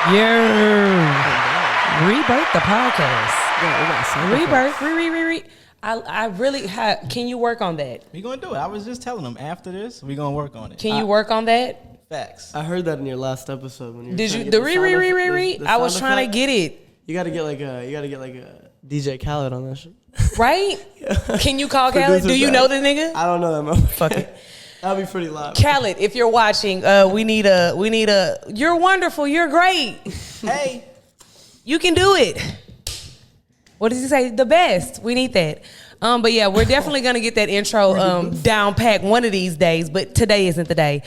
Rebirth the podcast. Rebirth. I really have. Can you work on that? We gonna do it. I was just telling them after this, we gonna work on it. Can you work on that? Facts. I heard that in your last episode when you. Did you the re? I was trying to get it. You gotta get like a DJ Khaled on that shit. Right? Yeah. Can you call Khaled? Do you know the nigga? I don't know that motherfucker. Fuck it. That'd be pretty loud. Khaled, if you're watching, we need a. You're wonderful. You're great. Hey, you can do it. What does he say? The best. We need that. But yeah, we're definitely gonna get that intro down pat one of these days. But today isn't the day.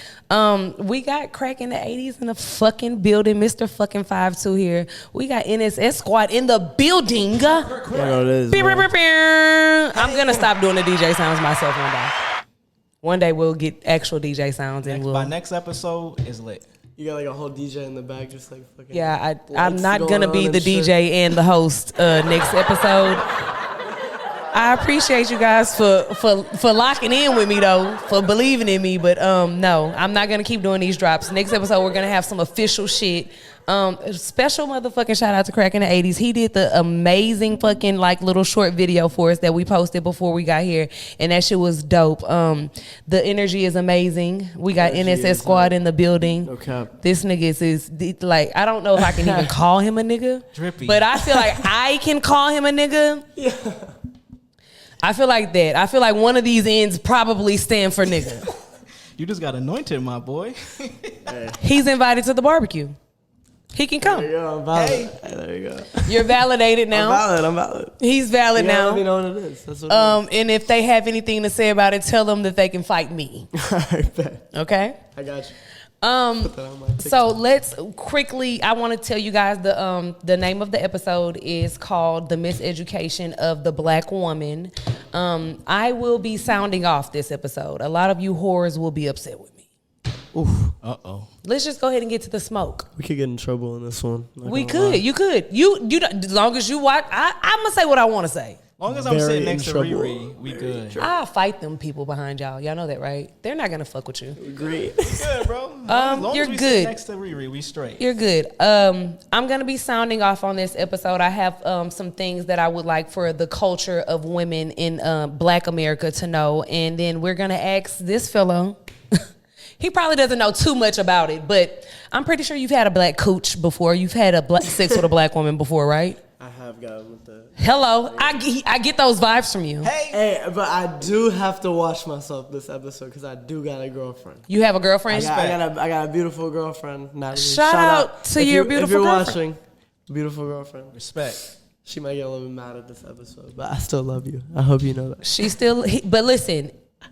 We got crack in the 80s in the fucking building. Mr. fucking 5'2" here. We got NSS squad in the building. I'm gonna stop doing the DJ sounds myself one day. One day we'll get actual DJ sounds and my next episode is lit. You got like a whole DJ in the back, just like fucking. Yeah, I'm not gonna be the DJ and the host next episode. I appreciate you guys for locking in with me though, for believing in me. But no, I'm not gonna keep doing these drops. Next episode we're gonna have some official shit. Special motherfucking shout out to Crack in the 80s. He did the amazing fucking like little short video for us that we posted before we got here, and that shit was dope. The energy is amazing. We got NSS squad in the building. Okay. This nigga is like, I don't know if I can even call him a nigga, drippy, but I feel like I can call him a nigga. Yeah. I feel like that. I feel like one of these ends probably stand for nigga. You just got anointed, my boy. He's invited to the barbecue. He can come. There you go. I'm valid. Hey, there you go. You're validated now. I'm valid. He's valid now. Let me know what it is. That's what it is. And if they have anything to say about it, tell them that they can fight me. I bet. Okay? I got you. So let's quickly, I want to tell you guys the name of the episode is called The Miseducation of the Black Woman. I will be sounding off this episode. A lot of you whores will be upset with me. Oof. Uh-oh. Let's just go ahead and get to the smoke. We could get in trouble in this one. We could. Lie. You could. You as long as you watch, I'm going to say what I want to say. As long as I'm sitting next to Riri, we good. I'll fight them people behind y'all. Y'all know that, right? They're not going to fuck with you. Agreed. Good, bro. As long you're as we good. Sit next to Riri, we straight. You're good. I'm going to be sounding off on this episode. I have some things that I would like for the culture of women in Black America to know. And then we're going to ask this fellow. He probably doesn't know too much about it, but I'm pretty sure you've had a black cooch before. You've had a sex with a black woman before, right? I have gotten with that. Hello. I get those vibes from you. Hey, but I do have to watch myself this episode because I do got a girlfriend. You have a girlfriend? I got a beautiful girlfriend. Shout out to your beautiful girlfriend. If you're watching, beautiful girlfriend. Respect. She might get a little bit mad at this episode, but I still love you. I hope you know that. But listen,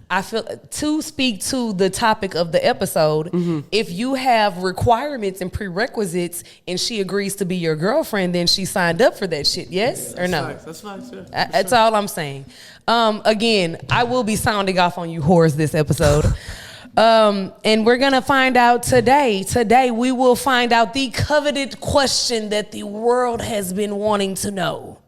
I feel to speak to the topic of the episode, if you have requirements and prerequisites and she agrees to be your girlfriend, then she signed up for that shit, yes or no? That's facts, yeah. That's all I'm saying. Again, I will be sounding off on you whores this episode. And we're going to find out today. Today, we will find out the coveted question that the world has been wanting to know.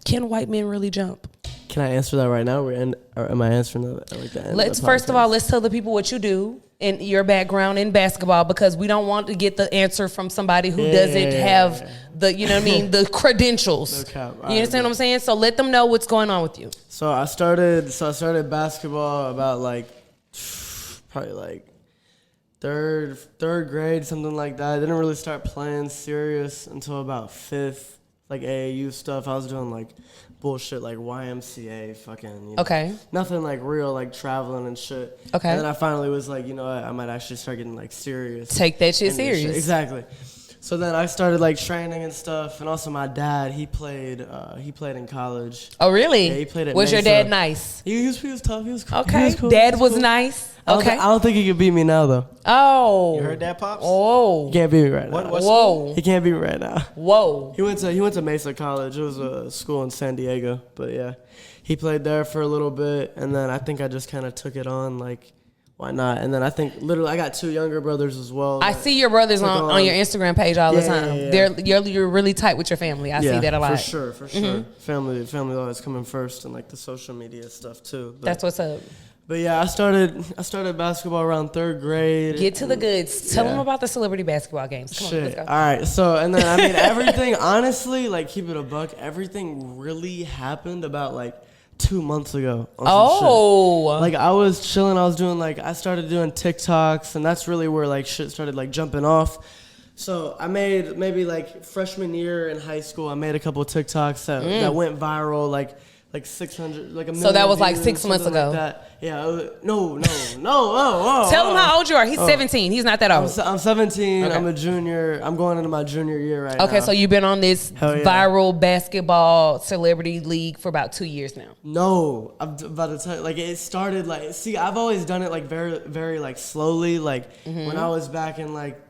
Can white men really jump? Can I answer that right now? Or am I answering that at like the end? Let's first of all, let's tell the people what you do and your background in basketball, because we don't want to get the answer from somebody who doesn't have the, you know what I mean, the credentials. No cap. You understand what I'm saying? So let them know what's going on with you. So I started basketball about probably like third grade, something like that. I didn't really start playing serious until about fifth, like AAU stuff. I was doing like bullshit like YMCA, fucking, okay, nothing like real, like traveling and shit. Okay. And then I finally was like, you know what, I might actually start getting like serious. Take that shit serious. Exactly. So then I started like training and stuff, and also my dad, he played in college. Oh really? Yeah, he played at Was Mesa. your dad nice? He was tough. He was cool. Okay. He was cool. Dad was nice. Okay. I don't think he could beat me now though. Oh. You heard that, Pops? Oh. He can't beat me right now. Whoa. He can't beat me right now. Whoa. He went to Mesa College. It was a school in San Diego, but yeah, he played there for a little bit, and then I think I just kind of took it on like, why not? And then I think literally I got two younger brothers as well. I see your brothers on your Instagram page all the time. Yeah. You're really tight with your family. I see that a lot. For sure. Family always coming first, and like the social media stuff too. That's what's up. But yeah, I started basketball around 3rd grade. Get to the goods. Tell them about the celebrity basketball games. Come on, let's go. All right. So, and then, I mean, everything, honestly, like, keep it a buck, everything really happened about, like, 2 months ago. Like, I was chilling. I started doing TikToks, and that's really where, like, shit started, like, jumping off. So I made maybe, like, freshman year in high school, I made a couple of TikToks that went viral, like 600, like a million. So that was like views, 6 months ago. like that. Yeah. No. Tell him how old you are. He's 17. He's not that old. I'm 17. Okay. I'm a junior. I'm going into my junior year right now. Okay, so you've been on this viral basketball celebrity league for about 2 years now. No, I'm about to tell you, like, it started, like, see, I've always done it, like, very, very, like, slowly. Like, when I was back in, like,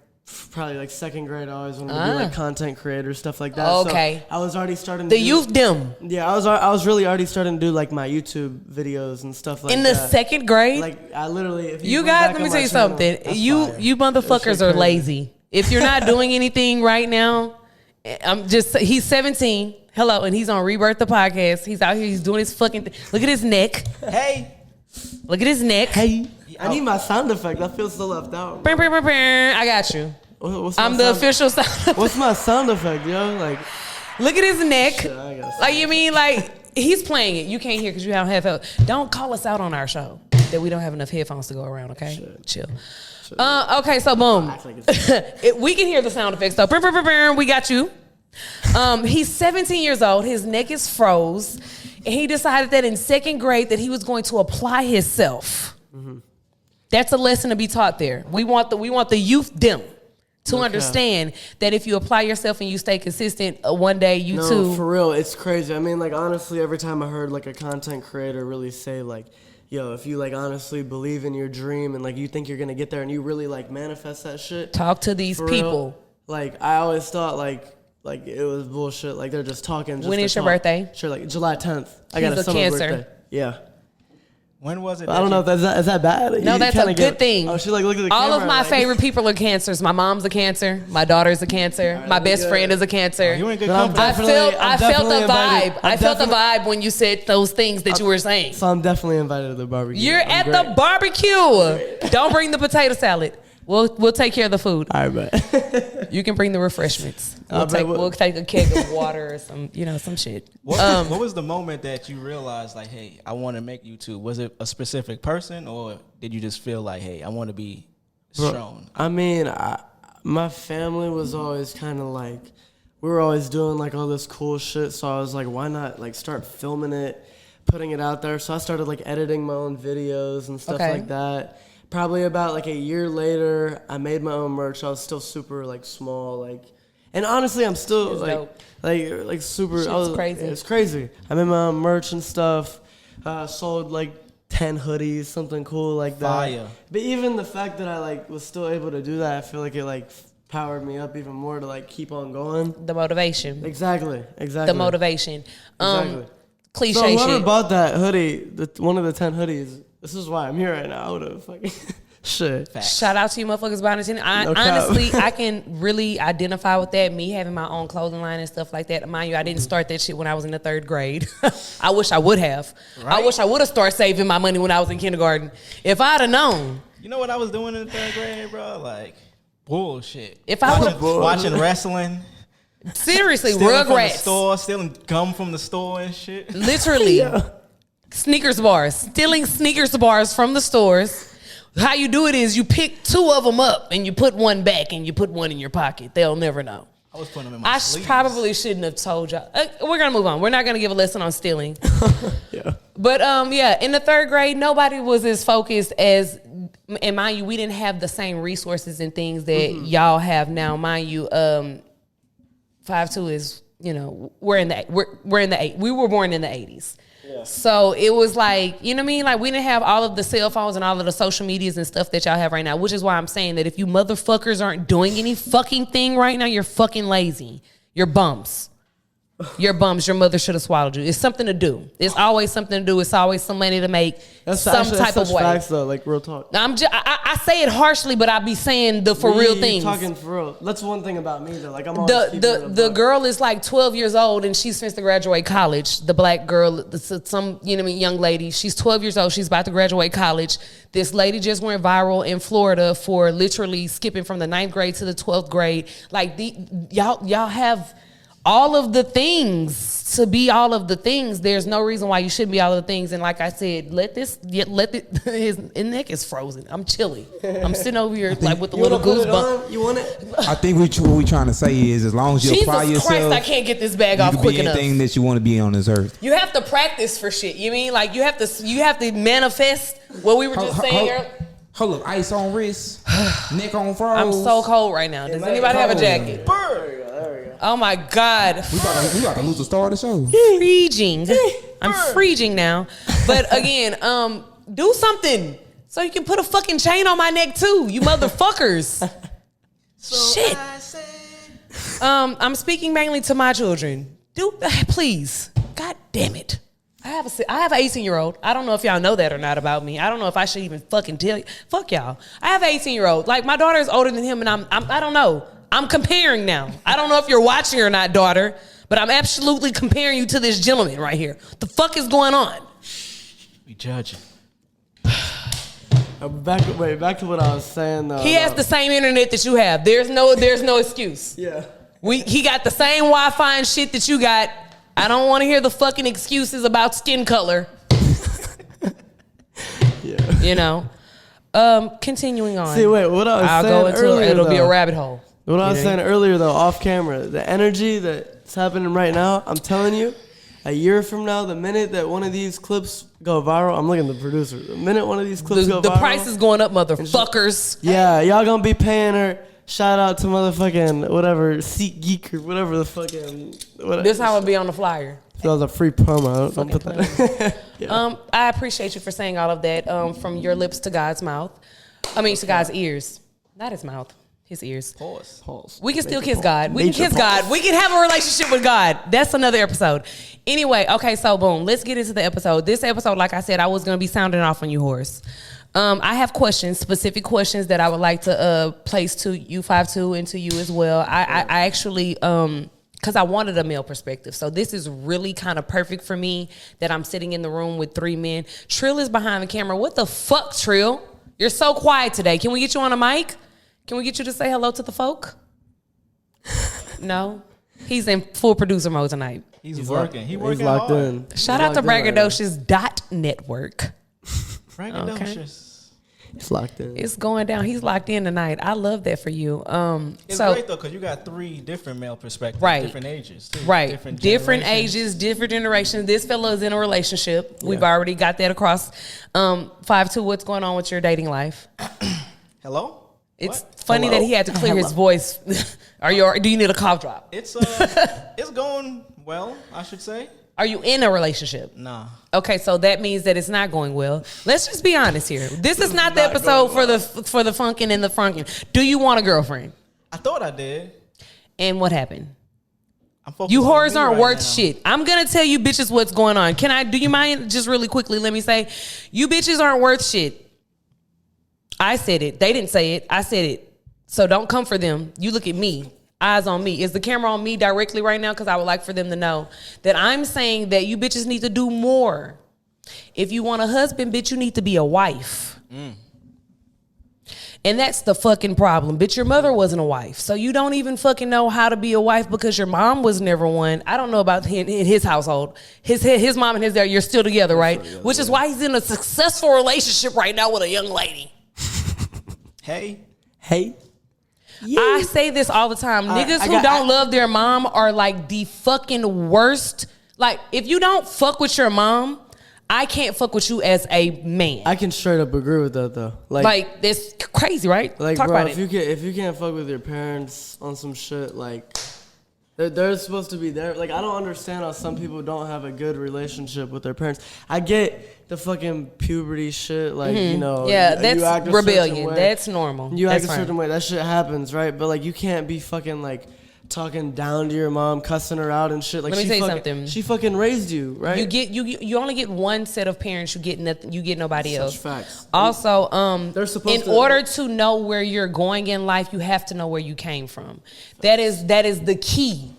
probably, like, 2nd grade, I always wanted to be, like, content creator, stuff like that. Okay. So I was already starting to The youth dim. Yeah, I was really already starting to do, like, my YouTube videos and stuff like that. In the 2nd grade? Like, I literally, if you guys, let me tell you something. You motherfuckers are lazy. If you're not doing anything right now, he's 17. Hello, and he's on Rebirth the podcast. He's out here, he's doing his fucking thing. Look at his neck. Hey. Look at his neck. Hey. I need my sound effect. I feel so left out. I got you. I'm the official sound effect. What's my sound effect, yo? Like, look at his neck. Shit, like, you mean, like, he's playing it. You can't hear because you don't have headphones. Don't call us out on our show that we don't have enough headphones to go around, okay? Shit. Chill. Okay, so boom. We can hear the sound effects, though. We got you. He's 17 years old. His neck is froze. And he decided that in 2nd grade that he was going to apply himself. Mm-hmm. That's a lesson to be taught there. We want the youth dim to understand that if you apply yourself and you stay consistent, one day you too. No, for real, it's crazy. I mean, like, honestly, every time I heard, like, a content creator really say, like, yo, if you, like, honestly believe in your dream and, like, you think you're gonna get there and you really, like, manifest that shit. Talk to these people. Real, like, I always thought, like it was bullshit. Like, they're just talking. Just when is your birthday? Sure, like July 10th. I got a summer Cancer. birthday. Yeah. When was it? I don't know if is that bad. No, that's a good thing. Oh, she like looked at the All camera. of my favorite people are cancers. My mom's a Cancer. My daughter's a Cancer. Right, my best friend is a Cancer. You in good company. I felt the vibe. I felt the vibe when you said those things that you were saying. So I'm definitely invited to the barbecue. You're at the barbecue. Don't bring the potato salad. We'll take care of the food. All right, bet. You can bring the refreshments. We'll take a keg of water or some shit. What was the moment that you realized, like, hey, I want to make YouTube? Was it a specific person, or did you just feel like, hey, I want to be shown? I mean, my family was always kind of like, we were always doing, like, all this cool shit. So I was like, why not, like, start filming it, putting it out there? So I started, like, editing my own videos and stuff like that. Probably about, like, a year later, I made my own merch. I was still super, like, small, like, and honestly, I'm still like super. Shit's crazy. It's crazy. I made my own merch and stuff. Sold like 10 hoodies, something cool like that. Fire. But even the fact that I, like, was still able to do that, I feel like it, like, powered me up even more to, like, keep on going. The motivation. Exactly. The motivation. Exactly. Cliche so whoever shit. bought that hoodie, one of the 10 hoodies, this is why I'm here right now. I would have fucking shit. Shout out to you motherfuckers buying it. Honestly, I can really identify with that. Me having my own clothing line and stuff like that. Mind you, I didn't start that shit when I was in the 3rd grade. I wish I would have. Right? I wish I would have started saving my money when I was in kindergarten. If I'd have known. You know what I was doing in the 3rd grade, bro? Like, bullshit. If I was watching wrestling. Seriously, Rugrats. Stealing gum from the store and shit. Literally. Sneakers bars. Stealing Sneakers bars from the stores. How you do it is you pick 2 of them up and you put one back and you put one in your pocket. They'll never know. I was putting them in my sleeves. Probably shouldn't have told y'all. We're going to move on. We're not going to give a lesson on stealing. Yeah. But, in the 3rd grade, nobody was as focused as, and mind you, we didn't have the same resources and things that y'all have now. Mind you, 5'2" is, we were born in the 80s. Yeah. So it was like, you know what I mean? Like, we didn't have all of the cell phones and all of the social medias and stuff that y'all have right now, which is why I'm saying that if you motherfuckers aren't doing any fucking thing right now, you're fucking lazy. You're bums. You're bums. Your mother should have swallowed you. It's something to do. It's always something to do. It's always some money to make. That's type of way. Facts though, like real talk. I say it harshly, but I be saying the for real things. Talking for real. That's one thing about me though. Like I'm always the girl is like 12 years old and she's supposed to graduate college. The black girl, some young lady. She's 12 years old. She's about to graduate college. This lady just went viral in Florida for literally skipping from the 9th grade to the 12th grade. Like y'all have all of the things to be all of the things. There's no reason why you shouldn't be all of the things. And like I said, his neck is frozen. I'm chilly. I'm sitting over here like with the little goosebump. You want it? I think what we trying to say is, as long as you apply yourself, Jesus Christ, I can't get this bag off quick enough. Anything that you want to be on this earth. You have to practice for shit. You mean like you have to manifest what we were just saying earlier. Hold up, ice on wrist, neck on froze. I'm so cold right now. Does anybody have a jacket? There we go. Oh my God. We about to lose the star of the show. Freezing. I'm freezing now. But again, do something so you can put a fucking chain on my neck too, you motherfuckers. Shit. I'm speaking mainly to my children. Please. God damn it. I have an 18-year-old. I don't know if y'all know that or not about me. I don't know if I should even fucking tell you. Fuck y'all. I have an 18-year-old. Like my daughter is older than him, and I don't know. I'm comparing now. I don't know if you're watching or not, daughter, but I'm absolutely comparing you to this gentleman right here. The fuck is going on? We judging. Back to what I was saying though. He has the same internet that you have. There's no excuse. Yeah. He got the same Wi-Fi and shit that you got. I don't want to hear the fucking excuses about skin color. Yeah. You know. Continuing on. See, wait, what I was I'll saying go into earlier, it'll be a though. rabbit hole. What I was saying earlier, though, off camera, the energy that's happening right now, I'm telling you, a year from now, the minute that one of these clips go viral, I'm looking at the producer. The minute one of these clips go viral. The price is going up, motherfuckers. Yeah, y'all gonna be paying her. Shout out to motherfucking whatever, SeatGeek or whatever the fucking. Whatever. This how it'll be on the flyer. That was a free promo. Don't put that. Yeah. I appreciate you for saying all of that from your lips to God's mouth. I mean, to God's ears. Not his mouth. His ears. Pause. We can still kiss God. We can kiss God. We can have a relationship with God. That's another episode. Anyway, okay, so boom. Let's get into the episode. This episode, like I said, I was going to be sounding off on you, Horace. I have questions, specific questions that I would like to place to you 5-2 and to you as well. I actually, because I wanted a male perspective. So this is really kind of perfect for me that I'm sitting in the room with 3 men. Trill is behind the camera. What the fuck, Trill? You're so quiet today. Can we get you on a mic? Can we get you to say hello to the folk? No? He's in full producer mode tonight. He's working. He's locked hard. in. Shout out to braggadocious.network. Braggadocious. He's locked in. It's going down. He's locked in tonight. I love that for you. It's so, great though, because you got 3 different male perspectives, right. Different ages, too. Right, different generations. ages, different generations. This fella is in a relationship. Yeah. We've already got that across. 5-2. What's going on with your dating life? Hello. It's funny that he had to clear his voice. Do you need a cough drop? It's going well, I should say. Are you in a relationship? Nah. Okay, so that means that it's not going well. Let's just be honest here. This is not the episode for the funkin' and the frunkin'. Do you want a girlfriend? I thought I did. And what happened? You whores aren't worth shit. I'm gonna tell you bitches what's going on. Do you mind just really quickly let me say, you bitches aren't worth shit. I said it. They didn't say it. I said it. So don't come for them. You look at me. Eyes on me. Is the camera on me directly right now? Because I would like for them to know that I'm saying that you bitches need to do more. If you want a husband, bitch, you need to be a wife. And that's the fucking problem. Bitch, your mother wasn't a wife. So you don't even fucking know how to be a wife because your mom was never one. I don't know about in his household. His mom and his dad, you're still together, right? Which is why he's in a successful relationship right now with a young lady. Hey. Yeah. I say this all the time. Niggas who don't love their mom are like the fucking worst. Like, if you don't fuck with your mom, I can't fuck with you as a man. I can straight up agree with that though. Like it's crazy, right? Like, Talk bro, about if you can't fuck with your parents on some shit, like they're supposed to be there. Like, I don't understand how some people don't have a good relationship with their parents. I get the fucking puberty shit, like, you know. Yeah, that's rebellion. That's normal. You that's act a certain way. That shit happens, right? But like, you can't be fucking like talking down to your mom, cussing her out and shit. Like, Let me tell you something. She fucking raised you, right? You only get one set of parents. You get nothing. You get nobody else. Facts. Also, They're supposed in order to know where you're going in life, you have to know where you came from. That is the key.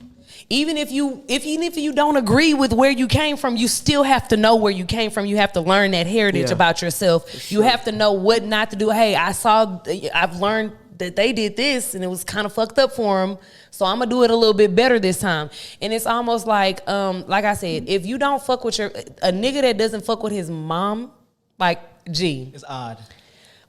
Even if you don't agree with where you came from, you still have to know where you came from. You have to learn that heritage about yourself. Sure. You have to know what not to do. Hey, I've learned that they did this and it was kind of fucked up for them. So I'm gonna do it a little bit better this time. And it's almost like I said, if you don't fuck with a nigga that doesn't fuck with his mom, like, gee. It's odd.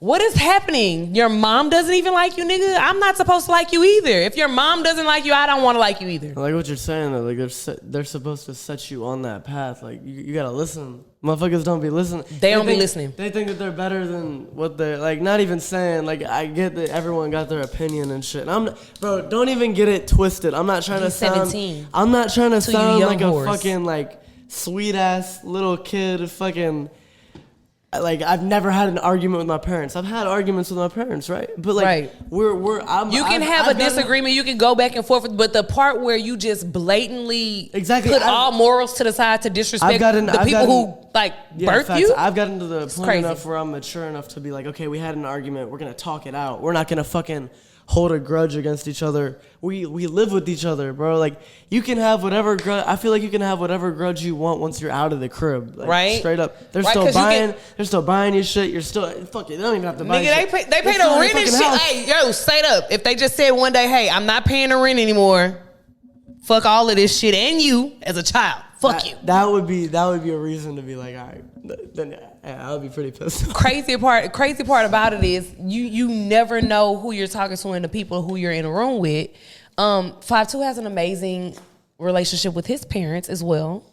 What is happening? Your mom doesn't even like you, nigga? I'm not supposed to like you either. If your mom doesn't like you, I don't want to like you either. I like what you're saying, though. Like, they're supposed to set you on that path. Like, you gotta listen. Motherfuckers don't be listening. They don't be listening. They think that they're better than what they're, like, not even saying. Like, I get that everyone got their opinion and shit. And bro, don't even get it twisted. I'm not trying to sound. 17. I'm not trying to sound like horse. a fucking, like, sweet ass little kid. Fucking. Like, I've never had an argument with my parents. I've had arguments with my parents, right? But like, you can have a disagreement. You can go back and forth, but the part where you just blatantly put all morals to the side to disrespect the people who birthed you. I've gotten to the point enough where I'm mature enough to be like, okay, we had an argument. We're gonna talk it out. We're not gonna fucking hold a grudge against each other. We live with each other, bro. Like, you can have whatever grudge. I feel like you can have whatever grudge you want once you're out of the crib. Like, right? Straight up. They're still buying you shit. You're still, fuck it. They don't even have to buy shit. Nigga, they pay the rent and shit. Hey, yo, straight up. If they just said one day, hey, I'm not paying the rent anymore. Fuck all of this shit and you as a child. Fuck you. That would be a reason to be like, all right, then I would be pretty pissed off. Crazy part about it is you never know who you're talking to and the people who you're in a room with. 5'2" has an amazing relationship with his parents as well.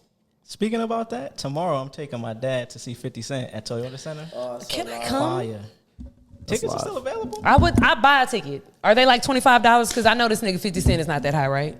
Speaking about that, tomorrow I'm taking my dad to see 50 Cent at Toyota Center. Can I come? Fire. Tickets are still available? I'd buy a ticket. Are they like $25? Because I know this nigga 50 Cent is not that high, right?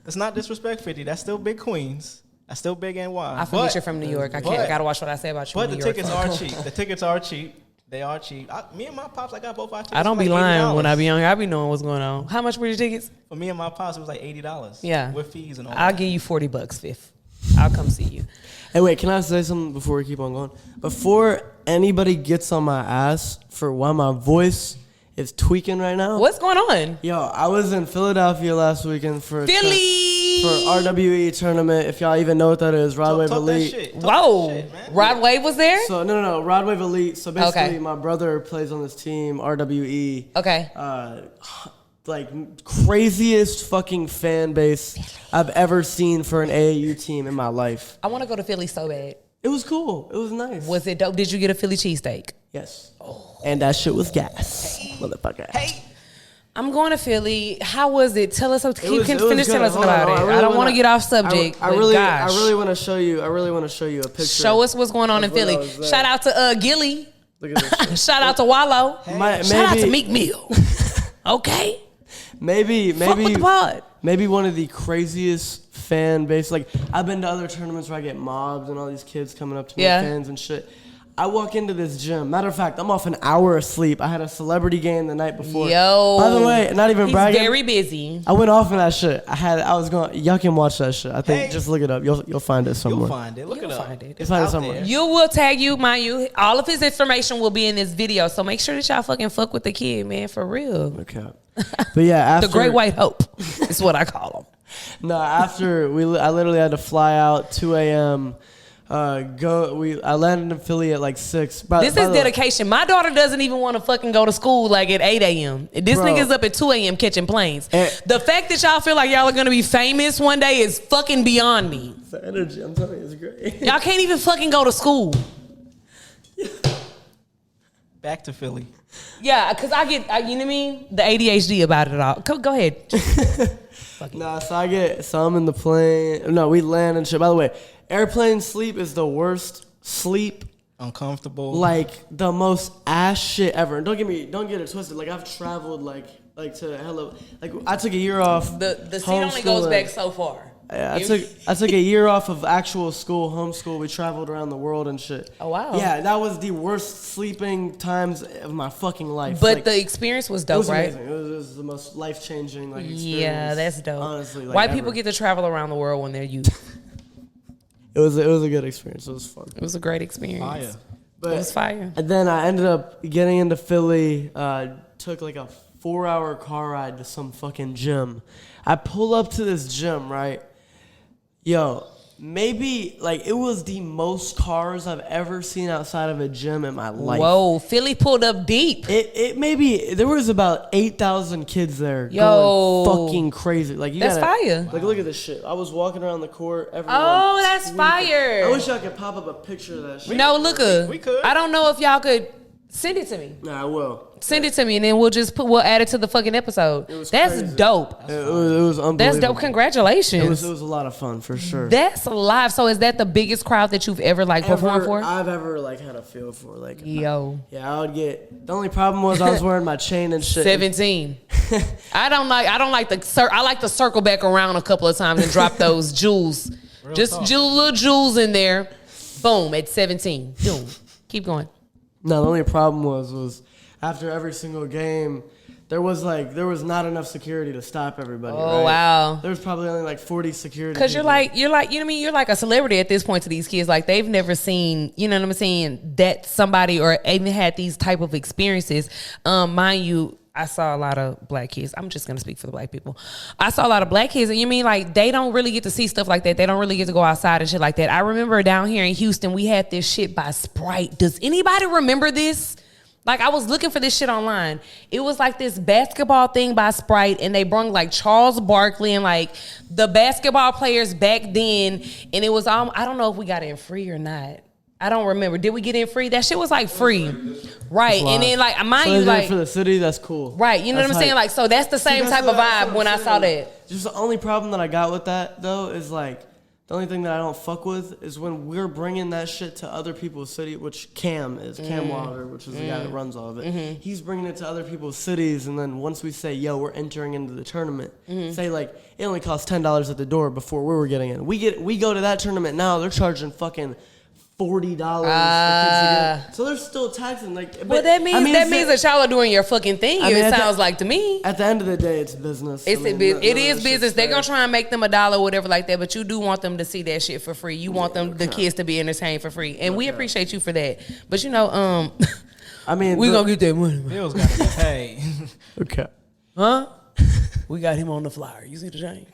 It's not disrespect 50. That's still big Queens. That's still big NY. I forget you're from New York. I gotta watch what I say about you. But the tickets are cheap. The tickets are cheap. They are cheap. Me and my pops, I got both our tickets. I don't be lying when I be on here. I be knowing what's going on. How much were your tickets? For me and my pops, it was like $80. Yeah. With fees and all I'll that. give you $40, Fifth. I'll come see you. Hey, wait, can I say something before we keep on going? Before anybody gets on my ass for why my voice is tweaking right now. What's going on? Yo, I was in Philadelphia last weekend for RWE tournament. If y'all even know what that is, Rod Wave Elite. Whoa, Rod Wave was there? So no, Rod Wave Elite. So basically, my brother plays on this team, RWE. Okay. Like, craziest fucking fan base I've ever seen for an AAU team in my life. I want to go to Philly so bad. It was cool. It was nice. Was it dope? Did you get a Philly cheesesteak? Yes. Oh. And that shit was gas, motherfucker. Hey. I'm going to Philly. How was it? Tell us. Finish telling us Hold about on, it. I don't want to get off subject. I really want to show you. I really want to show you a picture. Show us what's going on in Philly. Shout out to Gilly. Look at this. Shout out to Wallow. Hey. Shout out to Meek Mill. Okay. Maybe Fuck with the pod. Maybe one of the craziest fan base. Like, I've been to other tournaments where I get mobbed and all these kids coming up to me, fans and shit. I walk into this gym. Matter of fact, I'm off an hour of sleep. I had a celebrity game the night before. Yo. By the way, not even bragging. He's very busy. I went off in that shit. Y'all can watch that shit. I think just look it up. You'll find it somewhere. You'll find it. Look it up. It's out somewhere. there. You will tag you, mind you. All of his information will be in this video. So make sure that y'all fuck with the kid, man, for real. Okay. But yeah, after the Great White Hope is what I call him. No, after I literally had to fly out 2 a.m. I landed in Philly at like 6. This is dedication. My daughter doesn't even want to fucking go to school like at 8 a.m. This nigga's up at 2 a.m. catching planes. The fact that y'all feel like y'all are gonna be famous one day is fucking beyond me. The energy, I'm telling you, is great. Y'all can't even fucking go to school. Back to Philly. Yeah, because I get, you know what I mean? The ADHD about it all. Go ahead. Nah, so I'm in the plane. No, we land and shit. By the way, airplane sleep is the worst sleep. Uncomfortable. Like, the most ass shit ever. And don't get it twisted. Like, I've traveled like to hello. Like, I took a year off. The seat only goes back so far. I took a year off of actual school, homeschool. We traveled around the world and shit. Oh, wow. Yeah, that was the worst sleeping times of my fucking life. But the experience was dope, right? Amazing. It was the most life changing experience. Yeah, that's dope. Honestly, white people get to travel around the world when they're youth. It was a good experience. It was fun. It was a great experience. Fire. But, it was fire. And then I ended up getting into Philly. Took like a 4-hour car ride to some fucking gym. I pull up to this gym, right? Yo, maybe like it was the most cars I've ever seen outside of a gym in my life. Whoa, Philly pulled up deep. It maybe there was about 8,000 kids there. Yo, going fucking crazy. Like that's fire. Like look at this shit. I was walking around the court. Oh, that's fire. I wish I could pop up a picture of that shit. No, look, we could. I don't know if y'all could send it to me. Nah, I will. Send it to me, and then we'll add it to the fucking episode. That's crazy. dope. It was unbelievable. That's dope. Congratulations. It was a lot of fun for sure. That's live. So is that the biggest crowd that you've ever performed for? I've ever had a feel for Yo. Yeah, I would get. The only problem was I was wearing my chain and shit. 17. I like to circle back around a couple of times and drop those jewels. Little jewels in there. Boom, at 17. Boom. Keep going. No, the only problem was after every single game, there was not enough security to stop everybody. Oh, right? wow. There was probably only like 40 security. Because you're like, you know what I mean? You're like a celebrity at this point to these kids. Like they've never seen, you know what I'm saying, that somebody or even had these type of experiences. Mind you, I saw a lot of black kids. I'm just going to speak for the black people. I saw a lot of black kids, and you mean like they don't really get to see stuff like that. They don't really get to go outside and shit like that. I remember down here in Houston, we had this shit by Sprite. Does anybody remember this? Like, I was looking for this shit online. It was like this basketball thing by Sprite, and they brung like Charles Barkley and like the basketball players back then, and it was I don't know if we got in free or not. I don't remember. Did we get in free? That shit was like free. Right. And then like, mind so you, like for the city, that's cool. Right. You know what I'm saying? Like, so that's the same type of vibe when I saw that. Just the only problem that I got with that though is like, the only thing that I don't fuck with is when we're bringing that shit to other people's city, which Cam Wilder, which is the guy that runs all of it. Mm-hmm. He's bringing it to other people's cities, and then once we say, yo, we're entering into the tournament, say like, it only costs $10 at the door before we were getting in. We go to that tournament now, they're charging fucking $40 for kids to get. So they're still taxing. Like, well, that means that y'all are doing your fucking thing. It sounds like to me. At the end of the day, it's business. It is business. They're gonna try and make them $1 or whatever like that, but you do want them to see that shit for free. You want the kids to be entertained for free, and we appreciate you for that. But you know, I mean, we gonna get that money. Bills gotta be paid. Okay. Huh? We got him on the flyer. You see the chain?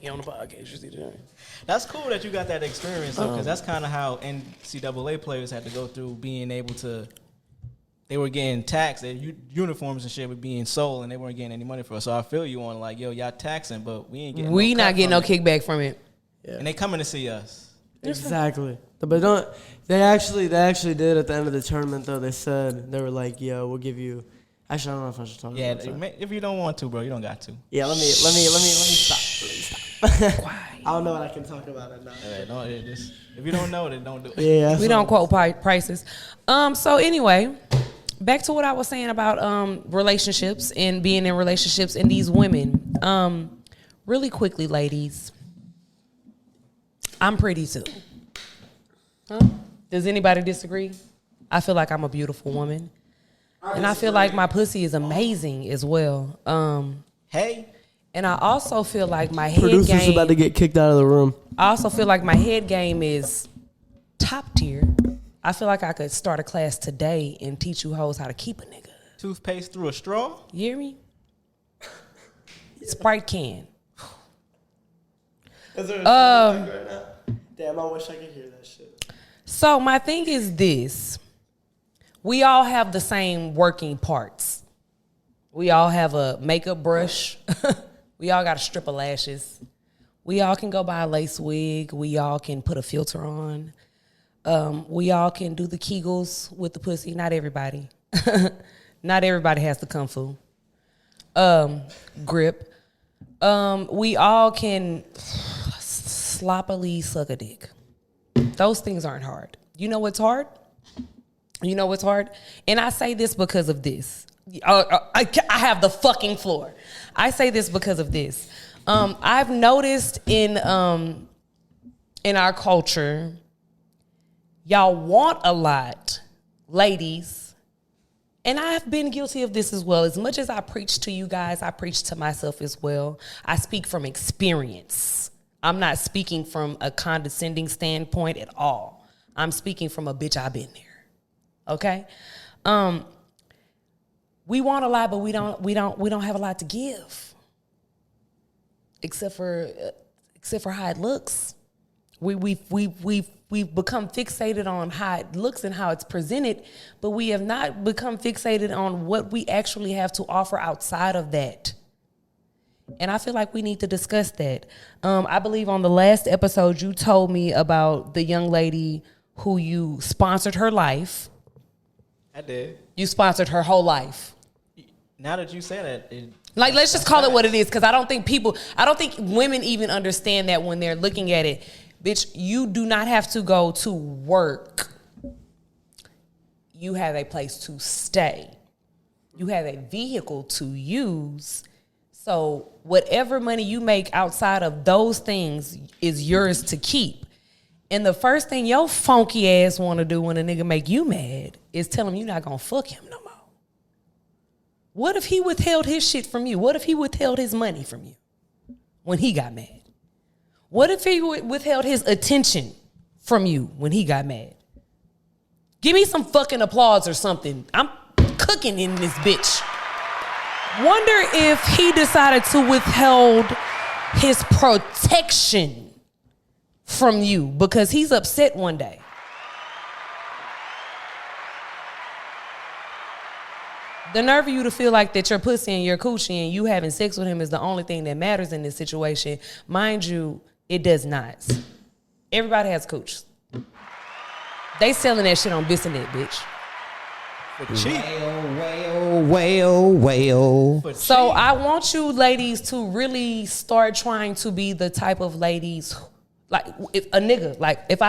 He on the podcast. You see the chain? That's cool that you got that experience, though, because that's kind of how NCAA players had to go through being able to. They were getting taxed. Their uniforms and shit were being sold, and they weren't getting any money for it. So I feel you on like, yo, y'all taxing, but we ain't getting. We not getting no kickback from it. Yeah. And they coming to see us. Exactly. But don't. They actually did at the end of the tournament though. They said they were like, yo, we'll give you. Actually, I don't know if I should talk about that. Yeah, if you don't want to, bro, you don't got to. Yeah, let me stop. I don't know what I can talk about it now. If you don't know, then don't do it. Yeah, we don't quote prices. So anyway, back to what I was saying about relationships and being in relationships and these women. Really quickly, ladies, I'm pretty too. Huh? Does anybody disagree? I feel like I'm a beautiful woman. And I feel like my pussy is amazing as well. Hey. And I also feel like my head Producer's game. about to get kicked out of the room. I also feel like my head game is top tier. I feel like I could start a class today and teach you hoes how to keep a nigga. Toothpaste through a straw? You hear me? Sprite can. Is there a right now? Damn, I wish I could hear that shit. So my thing is this. We all have the same working parts. We all have a makeup brush. We all got a strip of lashes. We all can go buy a lace wig. We all can put a filter on. We all can do the Kegels with the pussy. Not everybody. Not everybody has the kung fu grip. We all can sloppily suck a dick. Those things aren't hard. You know what's hard? You know what's hard? And I say this because of this. I have the fucking floor. I say this because of this. I've noticed in our culture, y'all want a lot, ladies, and I've been guilty of this as well. As much as I preach to you guys, I preach to myself as well. I speak from experience. I'm not speaking from a condescending standpoint at all. I'm speaking from a bitch, I've been there. Okay? We want a lot, but we don't have a lot to give. Except for how it looks. We've become fixated on how it looks and how it's presented, but we have not become fixated on what we actually have to offer outside of that. And I feel like we need to discuss that. I believe on the last episode you told me about the young lady who you sponsored her life. I did. You sponsored her whole life. Now that you say that, let's just call it what it is, because I don't think women even understand that when they're looking at it. Bitch, you do not have to go to work. You have a place to stay. You have a vehicle to use. So whatever money you make outside of those things is yours to keep. And the first thing your funky ass want to do when a nigga make you mad is tell him you're not going to fuck him no more. What if he withheld his shit from you? What if he withheld his money from you when he got mad? What if he withheld his attention from you when he got mad? Give me some fucking applause or something. I'm cooking in this bitch. Wonder if he decided to withhold his protection from you because he's upset one day. The nerve of you to feel like that your pussy and your coochie and you having sex with him is the only thing that matters in this situation. Mind you, it does not. Everybody has cooch. They selling that shit on Bissonnette, bitch. Well. So I want you ladies to really start trying to be the type of ladies, like if a nigga, if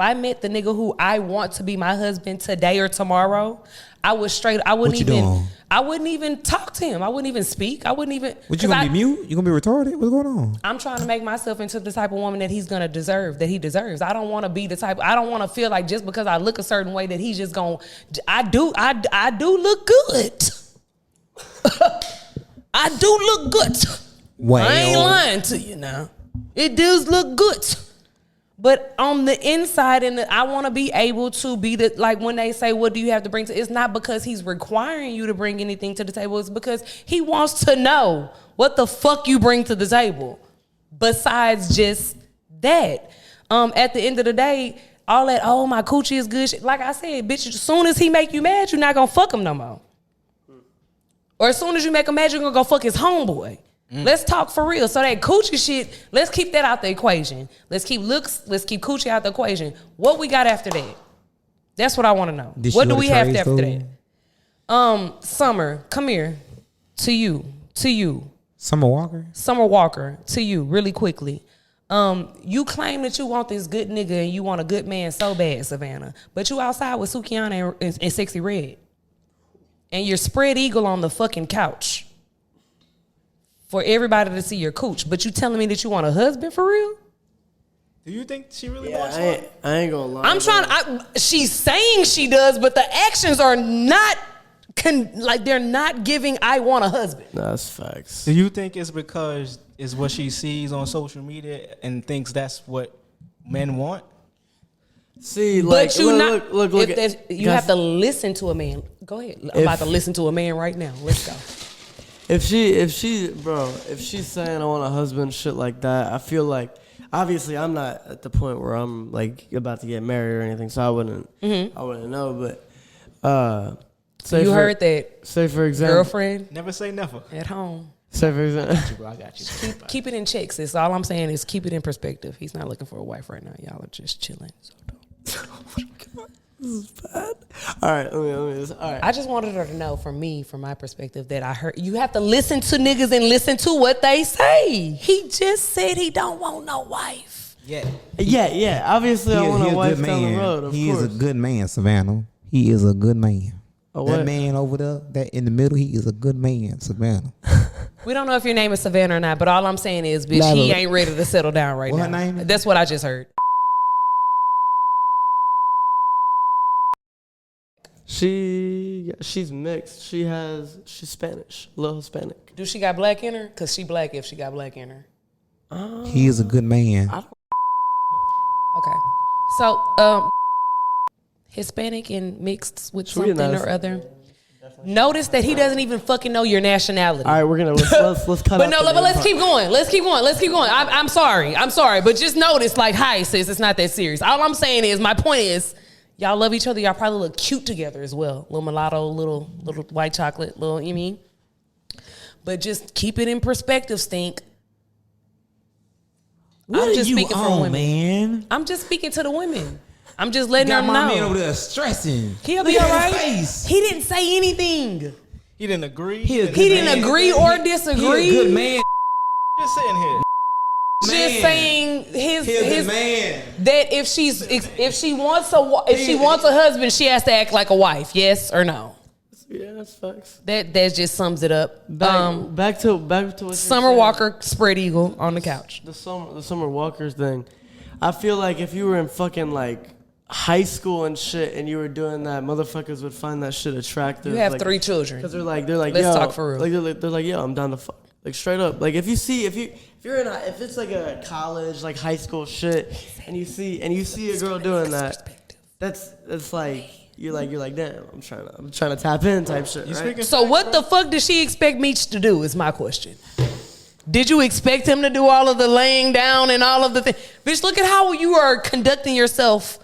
I met the nigga who I want to be my husband today or tomorrow, I wouldn't even talk to him. I wouldn't even speak. I wouldn't even. What, you gonna be mute? You gonna be retarded? What's going on? I'm trying to make myself into the type of woman that he's gonna deserve, that he deserves. I don't want to be the type. I don't want to feel like just because I look a certain way that he's just gonna. I do look good. I do look good. Well, I ain't lying to you now. It does look good. But on the inside, I want to be able to be like when they say, what do you have to bring to, it's not because he's requiring you to bring anything to the table. It's because he wants to know what the fuck you bring to the table besides just that. At the end of the day, all that, oh, my coochie is good shit. Like I said, bitch, as soon as he make you mad, you're not going to fuck him no more. Or as soon as you make him mad, you're going to go fuck his homeboy. Let's talk for real. So that coochie shit, let's keep that out the equation. Let's keep looks, let's keep coochie out the equation. What we got after that? That's what I want to know. What do we have after that? Summer, come here. To you. Summer Walker, to you, really quickly. You claim that you want this good nigga and you want a good man so bad, Savannah. But you outside with Sukiana and Sexy Red. And you're spread eagle on the fucking couch. For everybody to see your cooch, but you telling me that you want a husband for real? Do you think she really wants one? I ain't gonna lie. She's saying she does, but the actions are not, they're not giving I want a husband. No, that's facts. Do you think it's because it's what she sees on social media and thinks that's what men want? See, like, look. You have to listen to a man. Go ahead. I'm about to listen to a man right now. Let's go. If she's saying I want a husband, shit like that, I feel like, obviously I'm not at the point where I'm like about to get married or anything, so I wouldn't know. But heard that? Say for example, girlfriend. Never say never. At home. Say for example, I got you. Keep it in check, sis. All I'm saying is keep it in perspective. He's not looking for a wife right now. Y'all are just chilling. So don't. Oh my God. This is bad. All right, all right. I just wanted her to know, from my perspective, that I heard you have to listen to niggas and listen to what they say. He just said he don't want no wife. Yeah. Obviously, I want a wife down the road. Of course. Is a good man, Savannah. He is a good man. Oh, that man over there, that in the middle, he is a good man, Savannah. We don't know if your name is Savannah or not, but all I'm saying is, bitch, Natalie. he ain't ready to settle down right What now. her name is? That's what I just heard. She's mixed. She's Spanish, a little Hispanic. Do she got black in her? Cause she black if she got black in her. He is a good man. Okay. So, Hispanic and mixed with Should we something announce or other. Notice that he doesn't even fucking know your nationality. All right, we're gonna let's cut. But no, but let's keep going. Let's keep going. I'm sorry. But just notice, like, hi, sis, it's not that serious. All I'm saying is, my point is, y'all love each other. Y'all probably look cute together as well. Little mulatto, little white chocolate, little, you mean? But just keep it in perspective, Stink. What I'm just are you speaking for on, women. man? I'm just speaking to the women. I'm just letting Got them my know. man over there stressing. He'll be Look all at right. his face. He didn't say anything. He didn't agree. He a He good didn't man. agree or He disagree. a good man. Just sitting here. Just Man. saying He a his good man. that if she wants a husband, she has to act like a wife. Yes or no? Yeah, that's facts. That just sums it up. Back to what you're Summer saying. Walker spread eagle on the couch. The Summer Walker's thing. I feel like if you were in fucking like high school and shit, and you were doing that, motherfuckers would find that shit attractive. You have like, 3 children. Because they're like, Let's yo, talk for real. Like, they're like, yo, I'm down to fuck. Like straight up. Like if it's like a college, like high school shit, and you see a girl doing that, that's like you're like, damn, I'm trying to tap in type shit. You Right? speaking? So what the fuck did she expect Meech to do is my question. Did you expect him to do all of the laying down and all of the things? Bitch, look at how you are conducting yourself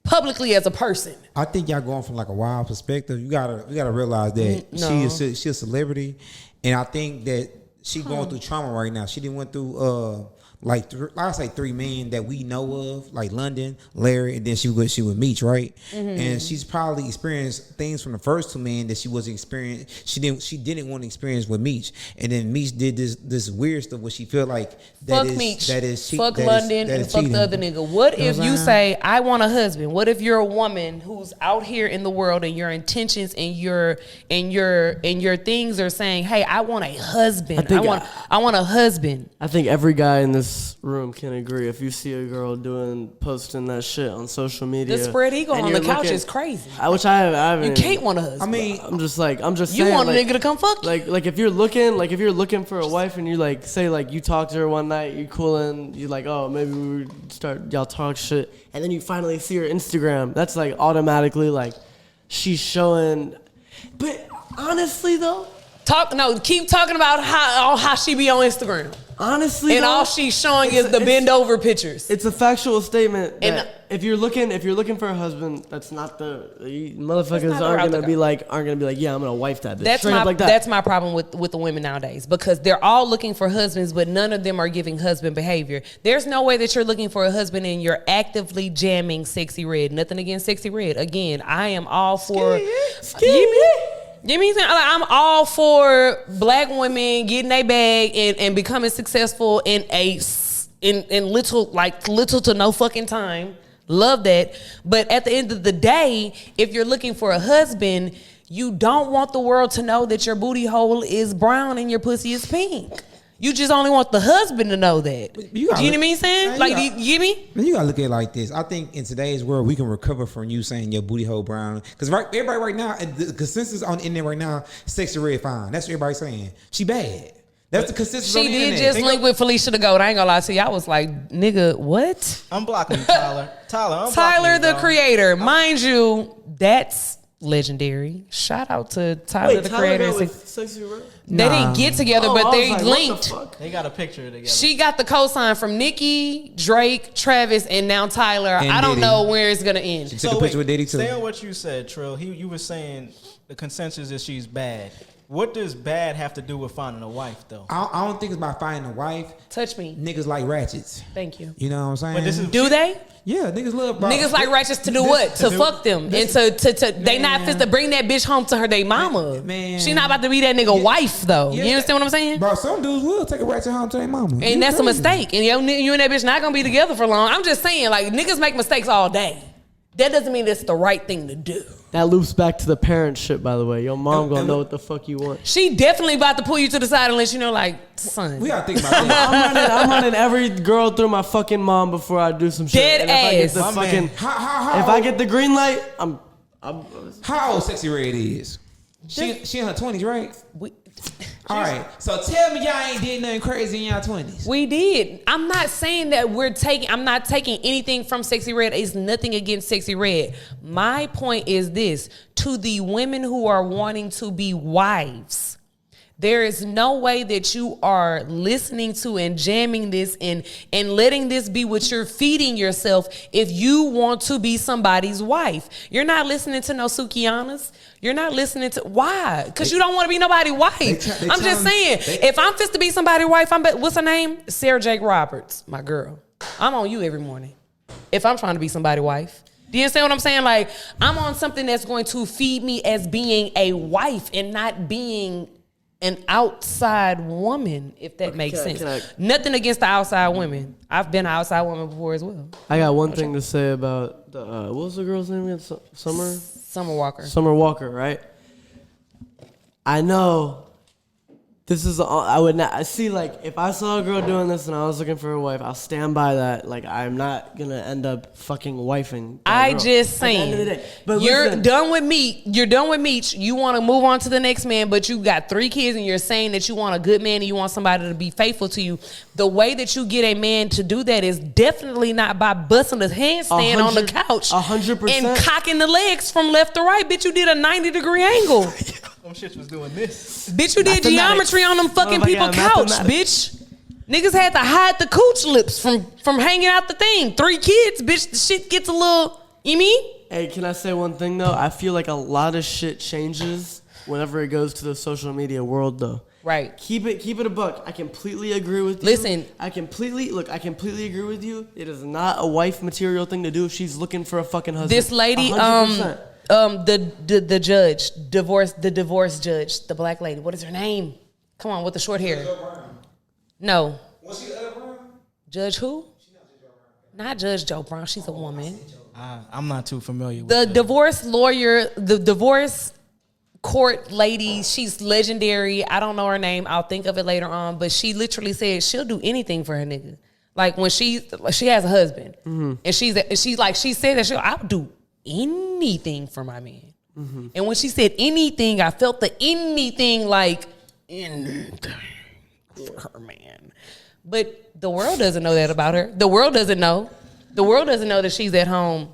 publicly as a person. I think y'all going from like a wild perspective. You gotta realize that No. she a celebrity, and I think that she going through trauma right now. She didn't went through I say 3 men that we know of, like London, Larry, and then she with Meech, right? And she's probably experienced things from the first 2 men that she wasn't experienced. She didn't want to experience with Meech, and then Meech did this weird stuff where she felt like Fuck Meech. Fuck that London that and is fuck cheating. the other nigga. What You know if what you I'm say, I want a husband? What if you're a woman who's out here in the world and your intentions and your things are saying, hey, I want a husband. I want a husband. I think every guy in this room can agree. If you see a girl posting that shit on social media, The spread eagle and on the you're couch looking- is crazy. Which I haven't. You can't want a husband. I mean, I'm just saying. You want a like, nigga to come fuck you. Like if you're looking for a wife and you like say like you talk to her one night, you coolin', you like, oh, maybe we would start, y'all talk shit, and then you finally see her Instagram, that's like automatically like she's showing. But honestly though, keep talking about how she be on Instagram. honestly And though, all she's showing is the bend over pictures. it's a factual statement that And- if you're looking for a husband, that's not motherfuckers not the aren't route gonna to be go. like yeah, I'm gonna wife that bitch. That's Straight up like that. That's my problem with the women nowadays, because they're all looking for husbands, but none of them are giving husband behavior. There's no way that you're looking for a husband and you're actively jamming Sexy Red. Nothing against Sexy Red. Again, I am all for. Give me something. Like, I'm all for black women getting their bag and becoming successful in little to no fucking time. Love that. But at the end of the day, if you're looking for a husband, you don't want the world to know that your booty hole is brown and your pussy is pink. You just only want the husband to know that. Do you know what I'm saying? Man, Like, do you get me? Man, you gotta look at it like this. I think in today's world, we can recover from you saying your booty hole brown. Because everybody right now, the consensus on the internet right now, Sexy Red fine. That's what everybody's saying. She bad. That's the consensus on She the did internet. just link with Felicia the Goat. I ain't gonna lie to you. I was like, nigga, what? I'm blocking you, Tyler. I'm Tyler blocking you, the dog. creator. Mind you, that's legendary. Shout out to Tyler the creator. got with Sexy Red? They didn't get together, but they linked. They got a picture together. She got the cosign from Nicki, Drake, Travis, and now Tyler. And I don't Diddy. know where it's gonna end. She took a picture with Diddy too. Stay on what you said, Trill. You were saying the consensus is she's bad. What does bad have to do with finding a wife, though? I don't think it's about finding a wife. Touch me. Niggas like ratchets. Thank you. You know what I'm saying? But this is Do they? yeah, niggas love bro. Niggas like ratchets to do what? To fuck them. And to they not fit to bring that bitch home to her they mama. Man. She not about to be that nigga wife though. Yeah. You understand what I'm saying? Bro, some dudes will take a ratchet home to their mama. And that's a mistake. And you and that bitch not gonna be together for long. I'm just saying, like, niggas make mistakes all day. That doesn't mean it's the right thing to do. That loops back to the parent shit, by the way. Your mom gonna know what the fuck you want. She definitely about to pull you to the side and let you know, like, son. We gotta think about that. I'm running every girl through my fucking mom before I do some shit. Dead ass. If I get the green light, I'm how old Sexy Red is? She in her 20s, right? All right. So tell me y'all ain't did nothing crazy in y'all 20s. We did. I'm not saying that I'm not taking anything from Sexy Red. It's nothing against Sexy Red. My point is this. To the women who are wanting to be wives, there is no way that you are listening to and jamming this and letting this be what you're feeding yourself if you want to be somebody's wife. You're not listening to no Sukianas. You're not listening to... Why? Because you don't want to be nobody's wife. I'm just saying, if I'm fit to be somebody's wife, what's her name? Sarah Jake Roberts, my girl. I'm on you every morning if I'm trying to be somebody's wife. Do you understand what I'm saying? Like, I'm on something that's going to feed me as being a wife and not being an outside woman, if that makes sense. Nothing against the outside women. I've been an outside woman before as well. I got one thing to say about the what was the girl's name again? Summer Walker. Summer Walker, right? I know this is I would not see, like, if I saw a girl doing this and I was looking for a wife, I'll stand by that. Like, I'm not gonna end up fucking wifing. I just saying, but you're done with me. You're done with Meech. You want to move on to the next man, but you got 3 kids and you're saying that you want a good man and you want somebody to be faithful to you. The way that you get a man to do that is definitely not by busting a handstand on the couch 100%. and cocking the legs from left to right. Bitch, you did a 90-degree angle. Them shits was doing this. Bitch, you did geometry on them fucking people couch, bitch. Niggas had to hide the cooch lips from hanging out the thing. 3 kids, bitch, the shit gets a little, you mean? Hey, can I say one thing, though? I feel like a lot of shit changes whenever it goes to the social media world, though. Right. Keep it a buck. I completely agree with you. Listen. I completely agree with you. It is not a wife material thing to do if she's looking for a fucking husband. This lady, 100%. the judge, the divorce judge, the black lady. What is her name? Come on, with the short hair. No. Was she Brown? Judge who? Not Judge Joe Brown. She's a woman. I'm not too familiar with the divorce lawyer, the divorce court lady. She's legendary. I don't know her name. I'll think of it later on. But she literally said she'll do anything for her nigga. Like when she has a husband, and she said that I'll do anything for my man. Mm-hmm. And when she said anything, I felt the anything like anything for her man. But the world doesn't know that about her. The world doesn't know. The world doesn't know that she's at home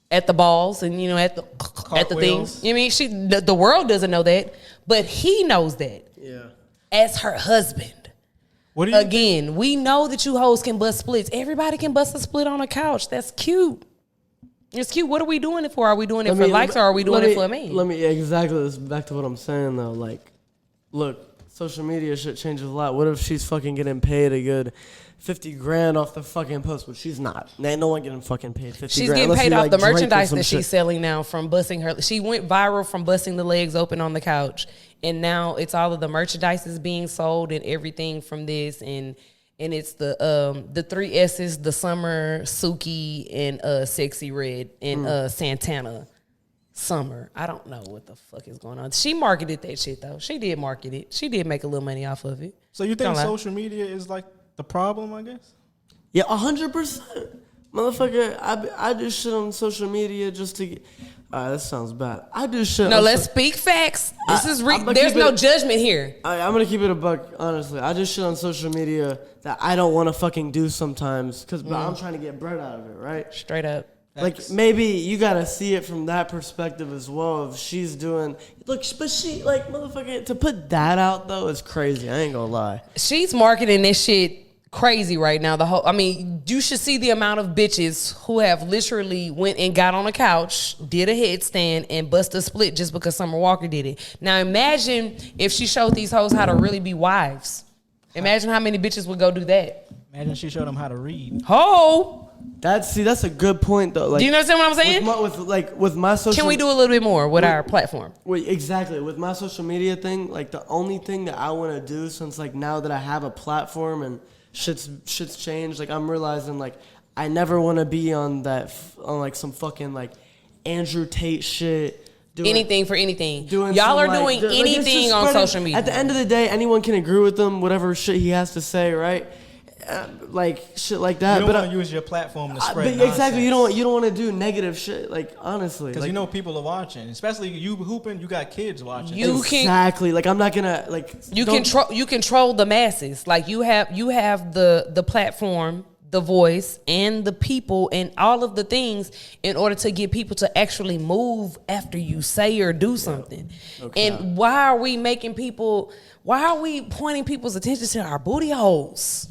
at the balls and at the things. You know what I mean, the world doesn't know that, but he knows that. Yeah. As her husband. What do you Again, we know that you hoes can bust splits. Everybody can bust a split on a couch. That's cute. It's cute. What are we doing it for? Are we doing it for likes or are we doing it for me? Exactly. This is back to what I'm saying though. Like, look, social media shit changes a lot. What if she's fucking getting paid a good $50,000 off the fucking post? But she's not. Ain't no one getting fucking paid $50,000. She's getting paid off the merchandise that she's selling now from busting her. She went viral from busting the legs open on the couch, and now it's all of the merchandise is being sold and everything from this, and it's the 3 S's: the Summer, Suki, and Sexy Red, and Santana. Summer. I don't know what the fuck is going on. She marketed that shit though. She did market it. She did make a little money off of it. So you think social media is like the problem, I guess? Yeah, 100%. Motherfucker, I do shit on social media just to get... that sounds bad. I do shit No, let's speak facts. There's no judgment here. I'm going to keep it a buck, honestly. I do shit on social media that I don't want to fucking do sometimes because I'm trying to get bread out of it, right? Straight up. Like, maybe you got to see it from that perspective as well. If she's doing... Look, but she, like, motherfucker, to put that out, though, is crazy. I ain't going to lie. She's marketing this shit crazy right now. You should see the amount of bitches who have literally went and got on a couch, did a headstand, and bust a split just because Summer Walker did it. Now, imagine if she showed these hoes how to really be wives. Imagine how many bitches would go do that. Imagine she showed them how to read. Ho! That's a good point though. Like, do you understand what I'm saying? With my social, can we do a little bit more with our platform? Exactly. With my social media thing, like the only thing that I want to do since like now that I have a platform and shit's changed, like I'm realizing like I never want to be on like some fucking like Andrew Tate shit. Doing anything for anything. Y'all are doing anything on social media. At the end of the day, anyone can agree with him, whatever shit he has to say, right? Like shit like that. You don't want to use your platform to spread nonsense. Exactly. You don't want to do negative shit. Like honestly, because you know people are watching, especially you hooping. You got kids watching. Exactly. Like I'm not gonna like. You control the masses. Like you have the platform, the voice, and the people, and all of the things in order to get people to actually move after you say or do something. Okay. And why are we pointing people's attention to our booty holes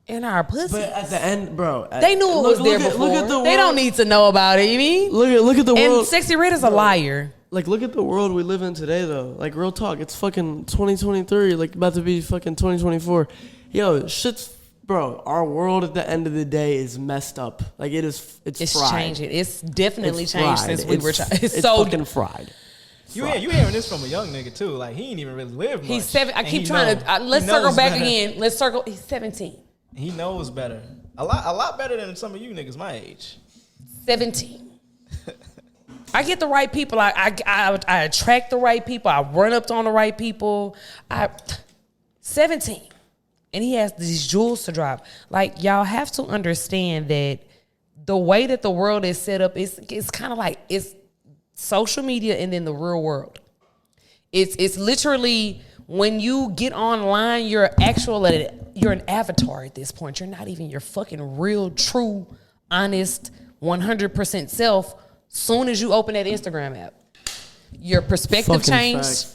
and our pussy? But at the end, bro, they knew it was there before. Look at the world. They don't need to know about it. You mean? Look at the world. And Sexy Red is a liar. Like, look at the world we live in today, though. Like, real talk, it's fucking 2023, like about to be fucking 2024. Yo, shit's. Bro, our world at the end of the day is messed up. Like it's fried. Changing. It's definitely changed since we were. It's so fucking fried. You hearing this from a young nigga too? Like he ain't even really lived much. He's 7. I keep trying to. Let's circle back again. Let's circle. He's 17. He knows better. A lot better than some of you niggas my age. 17. I get the right people. I attract the right people. I run up on the right people. 17. And he has these jewels to drop. Like, y'all have to understand that the way that the world is set up is kind of like it's social media and then the real world. It's literally when you get online, you're an avatar at this point. You're not even your fucking real, true, honest, 100% self. Soon as you open that Instagram app, your perspective changed.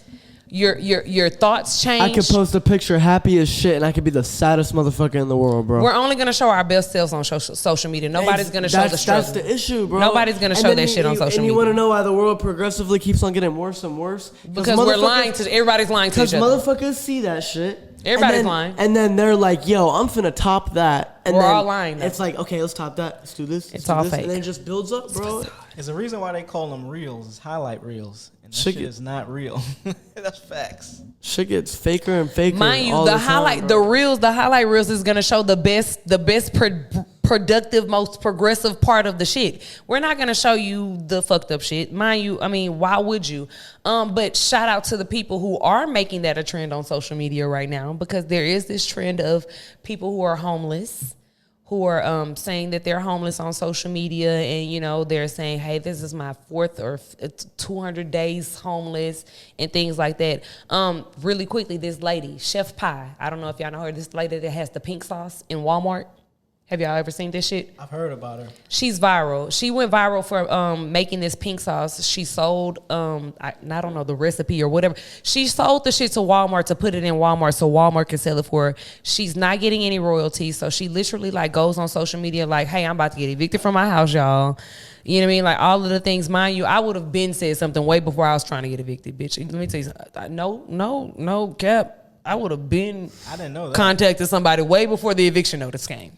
Your thoughts change. I could post a picture happy as shit and I could be the saddest motherfucker in the world, bro. We're only going to show our best selves on social media. Nobody's going to show the struggle. That's the issue, bro. Nobody's going to show that shit on social media. And you want to know why the world progressively keeps on getting worse and worse? Because everybody's lying to each other. Because motherfuckers see that shit. Everybody's lying. And then they're like, yo, I'm finna top that. And we're all lying. It's like, okay, let's top that. Let's do this. It's all fake. And then it just builds up, bro. There's a reason why they call them reels. It's highlight reels. And that shit is not real. That's facts. Shit gets faker and faker. Mind you, the highlight reels is gonna show the best productive, most progressive part of the shit. We're not gonna show you the fucked up shit. Mind you, I mean, why would you? But shout out to the people who are making that a trend on social media right now, because there is this trend of people who are homeless, who are saying that they're homeless on social media, and you know they're saying, "Hey, this is my 4th or 200 days homeless," and things like that. Really quickly, this lady, Chef Pie. I don't know if y'all know her. This lady that has the pink sauce in Walmart. Have y'all ever seen this shit? I've heard about her. She's viral. She went viral for making this pink sauce. She sold, I don't know the recipe or whatever. She sold the shit to Walmart to put it in Walmart so Walmart can sell it for her. She's not getting any royalties. So she literally like goes on social media like, hey, I'm about to get evicted from my house, y'all. You know what I mean? Like all of the things, mind you, I would have been said something way before I was trying to get evicted, bitch. Let me tell you something. No, Cap. I would have been I didn't know that. Contacted somebody way before the eviction notice came.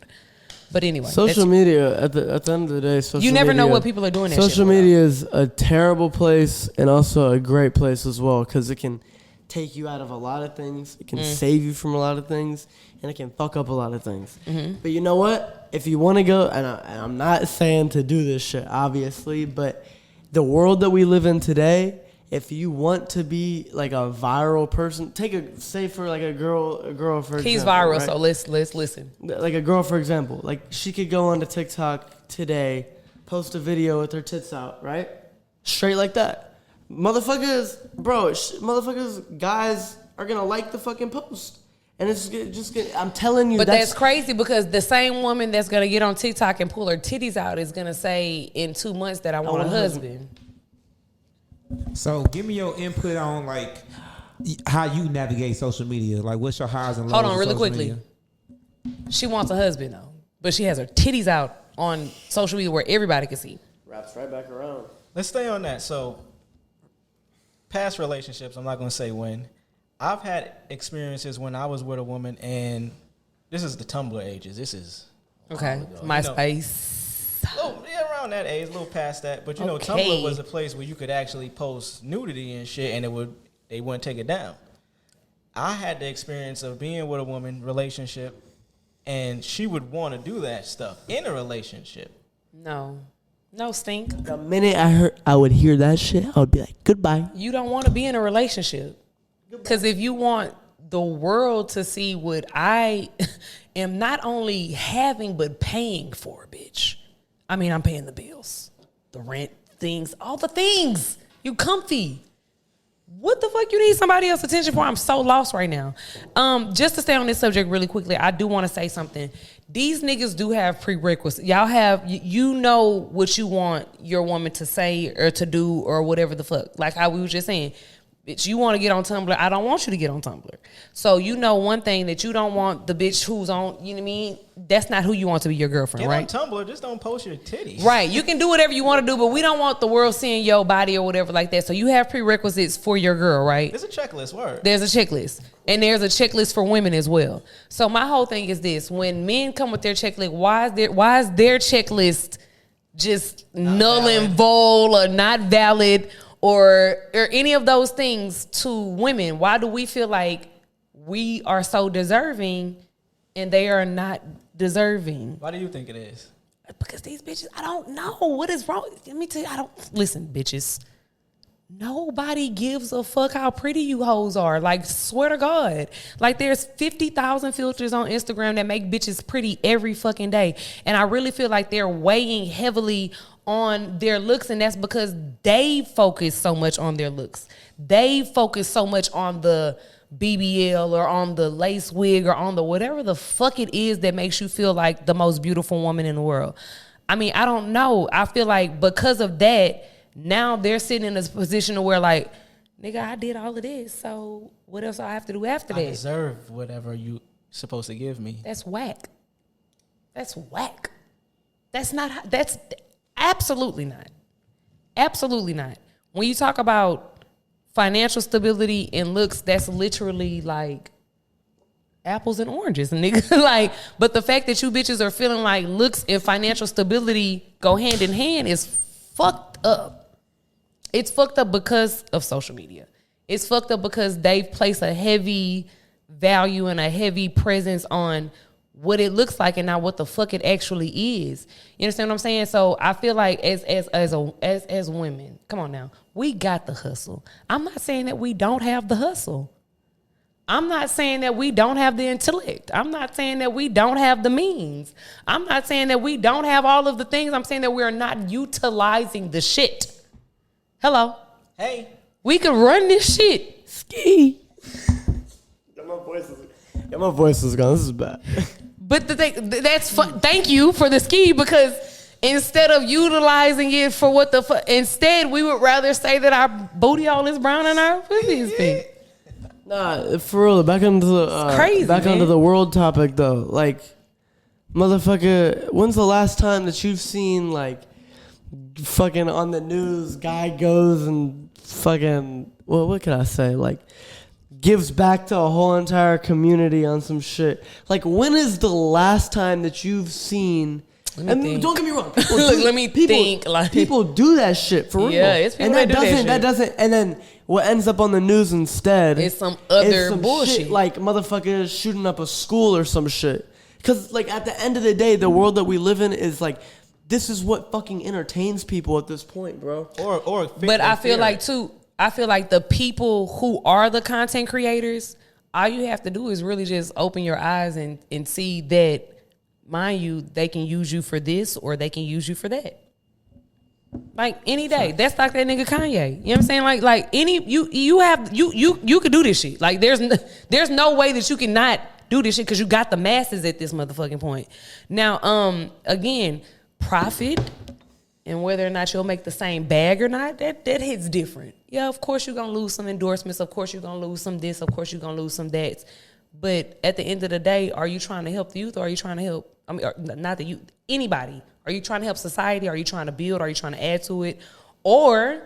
But anyway, social media at the end of the day, you never know what people are doing. Social media is a terrible place and also a great place as well, because it can take you out of a lot of things. It can save you from a lot of things, and it can fuck up a lot of things. Mm-hmm. But you know what? If you want to go, and I'm not saying to do this shit, obviously, but the world that we live in today, if you want to be like a viral person, say for like a girl for example. He's viral, right? so let's listen. Like a girl, for example, like she could go onto TikTok today, post a video with her tits out, right? Straight like that. Motherfuckers, guys are gonna like the fucking post. And it's just I'm telling you. But that's crazy, because the same woman that's gonna get on TikTok and pull her titties out is gonna say in 2 months that I want a husband. So give me your input on like how you navigate social media. Like what's your highs and lows? Hold on, really quickly. Media? She wants a husband though, but she has her titties out on social media where everybody can see. Wraps right back around. Let's stay on that. So past relationships, I'm not gonna say when. I've had experiences when I was with a woman, and this is the Tumblr ages. This is okay. MySpace. Around that age, a little past that. But you know, Tumblr was a place where you could actually post nudity and shit, and they wouldn't take it down. I had the experience of being with a woman, relationship, and she would want to do that stuff in a relationship. No stink. The minute I would hear that shit, I would be like, goodbye. You don't want to be in a relationship. Because if you want the world to see what I am not only having, but paying for, bitch. I mean, I'm paying the bills, the rent, things, all the things. You comfy. What the fuck you need somebody else's attention for? I'm so lost right now. Just to stay on this subject really quickly, I do want to say something. These niggas do have prerequisites. Y'all have, you know what you want your woman to say or to do or whatever the fuck. Like how we was just saying. Bitch, you want to get on Tumblr. I don't want you to get on Tumblr. So you know one thing that you don't want the bitch who's on, you know what I mean? That's not who you want to be your girlfriend, right? Get on Tumblr, just don't post your titties. Right. You can do whatever you want to do, but we don't want the world seeing your body or whatever like that. So you have prerequisites for your girl, right? There's a checklist, word. There's a checklist. And there's a checklist for women as well. So my whole thing is this. When men come with their checklist, why is their checklist just not null valid and void or not valid or any of those things to women? Why do we feel like we are so deserving and they are not deserving? Why do you think it is? Because these bitches, I don't know what is wrong. Let me tell you, listen, bitches. Nobody gives a fuck how pretty you hoes are. Like, swear to God. Like, there's 50,000 filters on Instagram that make bitches pretty every fucking day. And I really feel like they're weighing heavily on their looks, and that's because they focus so much on their looks. They focus so much on the BBL or on the lace wig or on the whatever the fuck it is that makes you feel like the most beautiful woman in the world. I mean, I don't know. I feel like because of that, now they're sitting in a position where like, nigga, I did all of this, so what else do I have to do after that? I deserve whatever you supposed to give me. That's whack. That's whack. That's not, that's absolutely not. Absolutely not. When you talk about financial stability and looks, that's literally like apples and oranges, nigga. Like, but the fact that you bitches are feeling like looks and financial stability go hand in hand is fucked up. It's fucked up because of social media. It's fucked up because they've placed a heavy value and a heavy presence on what it looks like and not what the fuck it actually is. You understand what I'm saying? So I feel like as women, come on now, we got the hustle. I'm not saying that we don't have the hustle. I'm not saying that we don't have the intellect. I'm not saying that we don't have the means. I'm not saying that we don't have all of the things. I'm saying that we're not utilizing the shit. Hello. Hey. We could run this shit. Ski. My voice is gone. This is bad. But the thing, thank you for the ski, because instead of utilizing it for what the fuck, instead we would rather say that our booty hole is brown and our pussy is pink. Nah, for real. Back onto the crazy, onto the world topic though. Like, motherfucker, when's the last time that you've seen like fucking on the news, guy goes and fucking, well, what can I say? Like, gives back to a whole entire community on some shit. Like, when is the last time that you've seen? And don't get me wrong. People do that shit for real. Yeah, it's people and that doesn't. And then what ends up on the news instead? It's some other bullshit, shit, like motherfuckers shooting up a school or some shit. Because like at the end of the day, the world that we live in is like, this is what fucking entertains people at this point, bro. But I feel like too. I feel like the people who are the content creators, all you have to do is really just open your eyes and see that, mind you, they can use you for this or they can use you for that. Like any day. That's like that nigga Kanye. You know what I'm saying? Like any you could do this shit. Like there's no way that you cannot do this shit because you got the masses at this motherfucking point. Now, again, profit and whether or not you'll make the same bag or not, that hits different. Yeah, of course you're going to lose some endorsements. Of course you're going to lose some this. Of course you're going to lose some that. But at the end of the day, are you trying to help the youth or are you trying to help, I mean, not the youth, anybody? Are you trying to help society? Are you trying to build? Are you trying to add to it? Or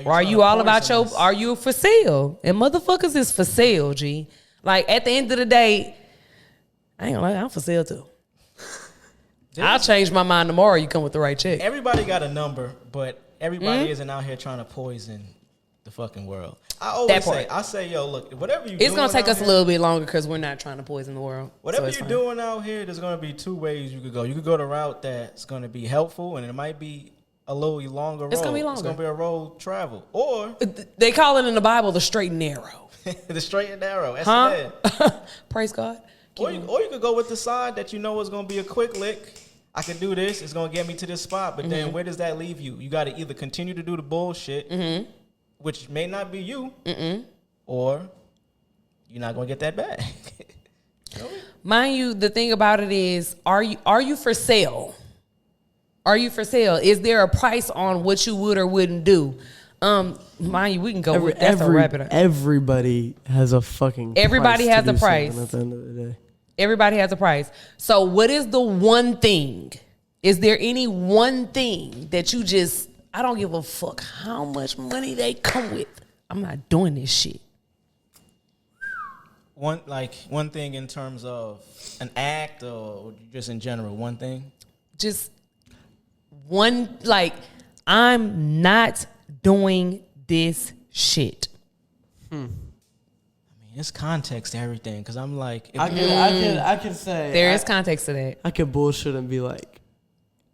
are you all about are you for sale? And motherfuckers is for sale, G. Like at the end of the day, I ain't gonna lie, I'm for sale too. I'll change my mind tomorrow. You come with the right check. Everybody got a number, but everybody isn't out here trying to poison the fucking world. I always say, yo, look, whatever you. It's gonna take us a little bit longer because we're not trying to poison the world. Whatever you're doing out here, there's gonna be two ways you could go. You could go the route that's gonna be helpful, and it might be a little longer road. It's gonna be longer. It's gonna be a road travel, or they call it in the Bible the straight and narrow. the straight and narrow. That's Praise God. Or you could go with the side that you know is gonna be a quick lick. I can do this. It's gonna get me to this spot. But then where does that leave you? You got to either continue to do the bullshit, which may not be you, or you're not gonna get that bag. Mind you, the thing about it is, are you for sale? Are you for sale? Is there a price on what you would or wouldn't do? Mind you, we can go with that's a wrap it up. Everybody has a fucking Everybody price has to a do price. at the end of the day. Everybody has a price. So what is the one thing? Is there any one thing that you just, I don't give a fuck how much money they come with. I'm not doing this shit. One thing in terms of an act or just in general, one thing? Just one, like, I'm not doing this shit. I mean, it's context to everything. Because I'm like, I can say there is context to that. I could bullshit and be like,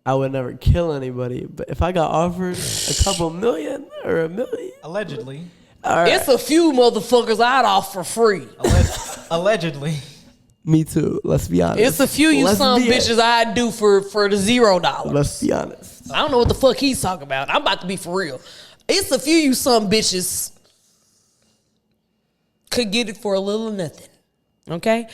I would never kill anybody, but if I got offered a couple million or $1 million, allegedly, right. It's a few motherfuckers I'd offer free. Allegedly. Me too. Let's be honest. It's a few bitches I'd do for the $0. Let's be honest. I don't know what the fuck he's talking about. I'm about to be for real. It's a few bitches could get it for a little nothing. Okay?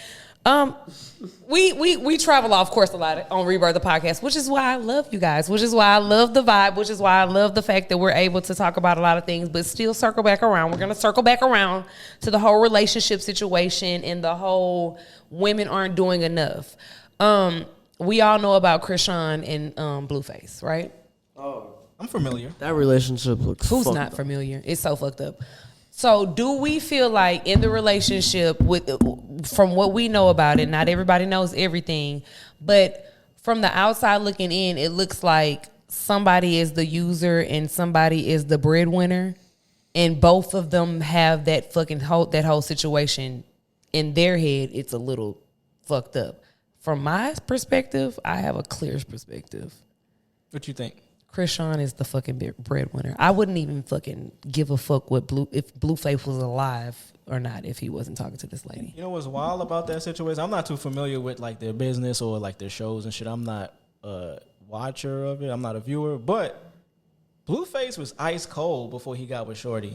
We travel off course a lot on Rebirth the podcast, which is why I love you guys, which is why I love the vibe, which is why I love the fact that we're able to talk about a lot of things, but still circle back around. We're going to circle back around to the whole relationship situation and the whole women aren't doing enough. We all know about Krishan and Blueface, right? Oh, I'm familiar. That relationship looks Who's fucked not up. familiar? It's so fucked up. So do we feel like in the relationship from what we know about it, not everybody knows everything, but from the outside looking in, it looks like somebody is the user and somebody is the breadwinner, and both of them have that whole situation in their head. It's a little fucked up. From my perspective, I have a clear perspective. What you think? Krishan is the fucking breadwinner. I wouldn't even fucking give a fuck if Blueface was alive or not if he wasn't talking to this lady. You know what's wild about that situation? I'm not too familiar with like their business or like their shows and shit. I'm not a watcher of it. I'm not a viewer. But Blueface was ice cold before he got with Shorty.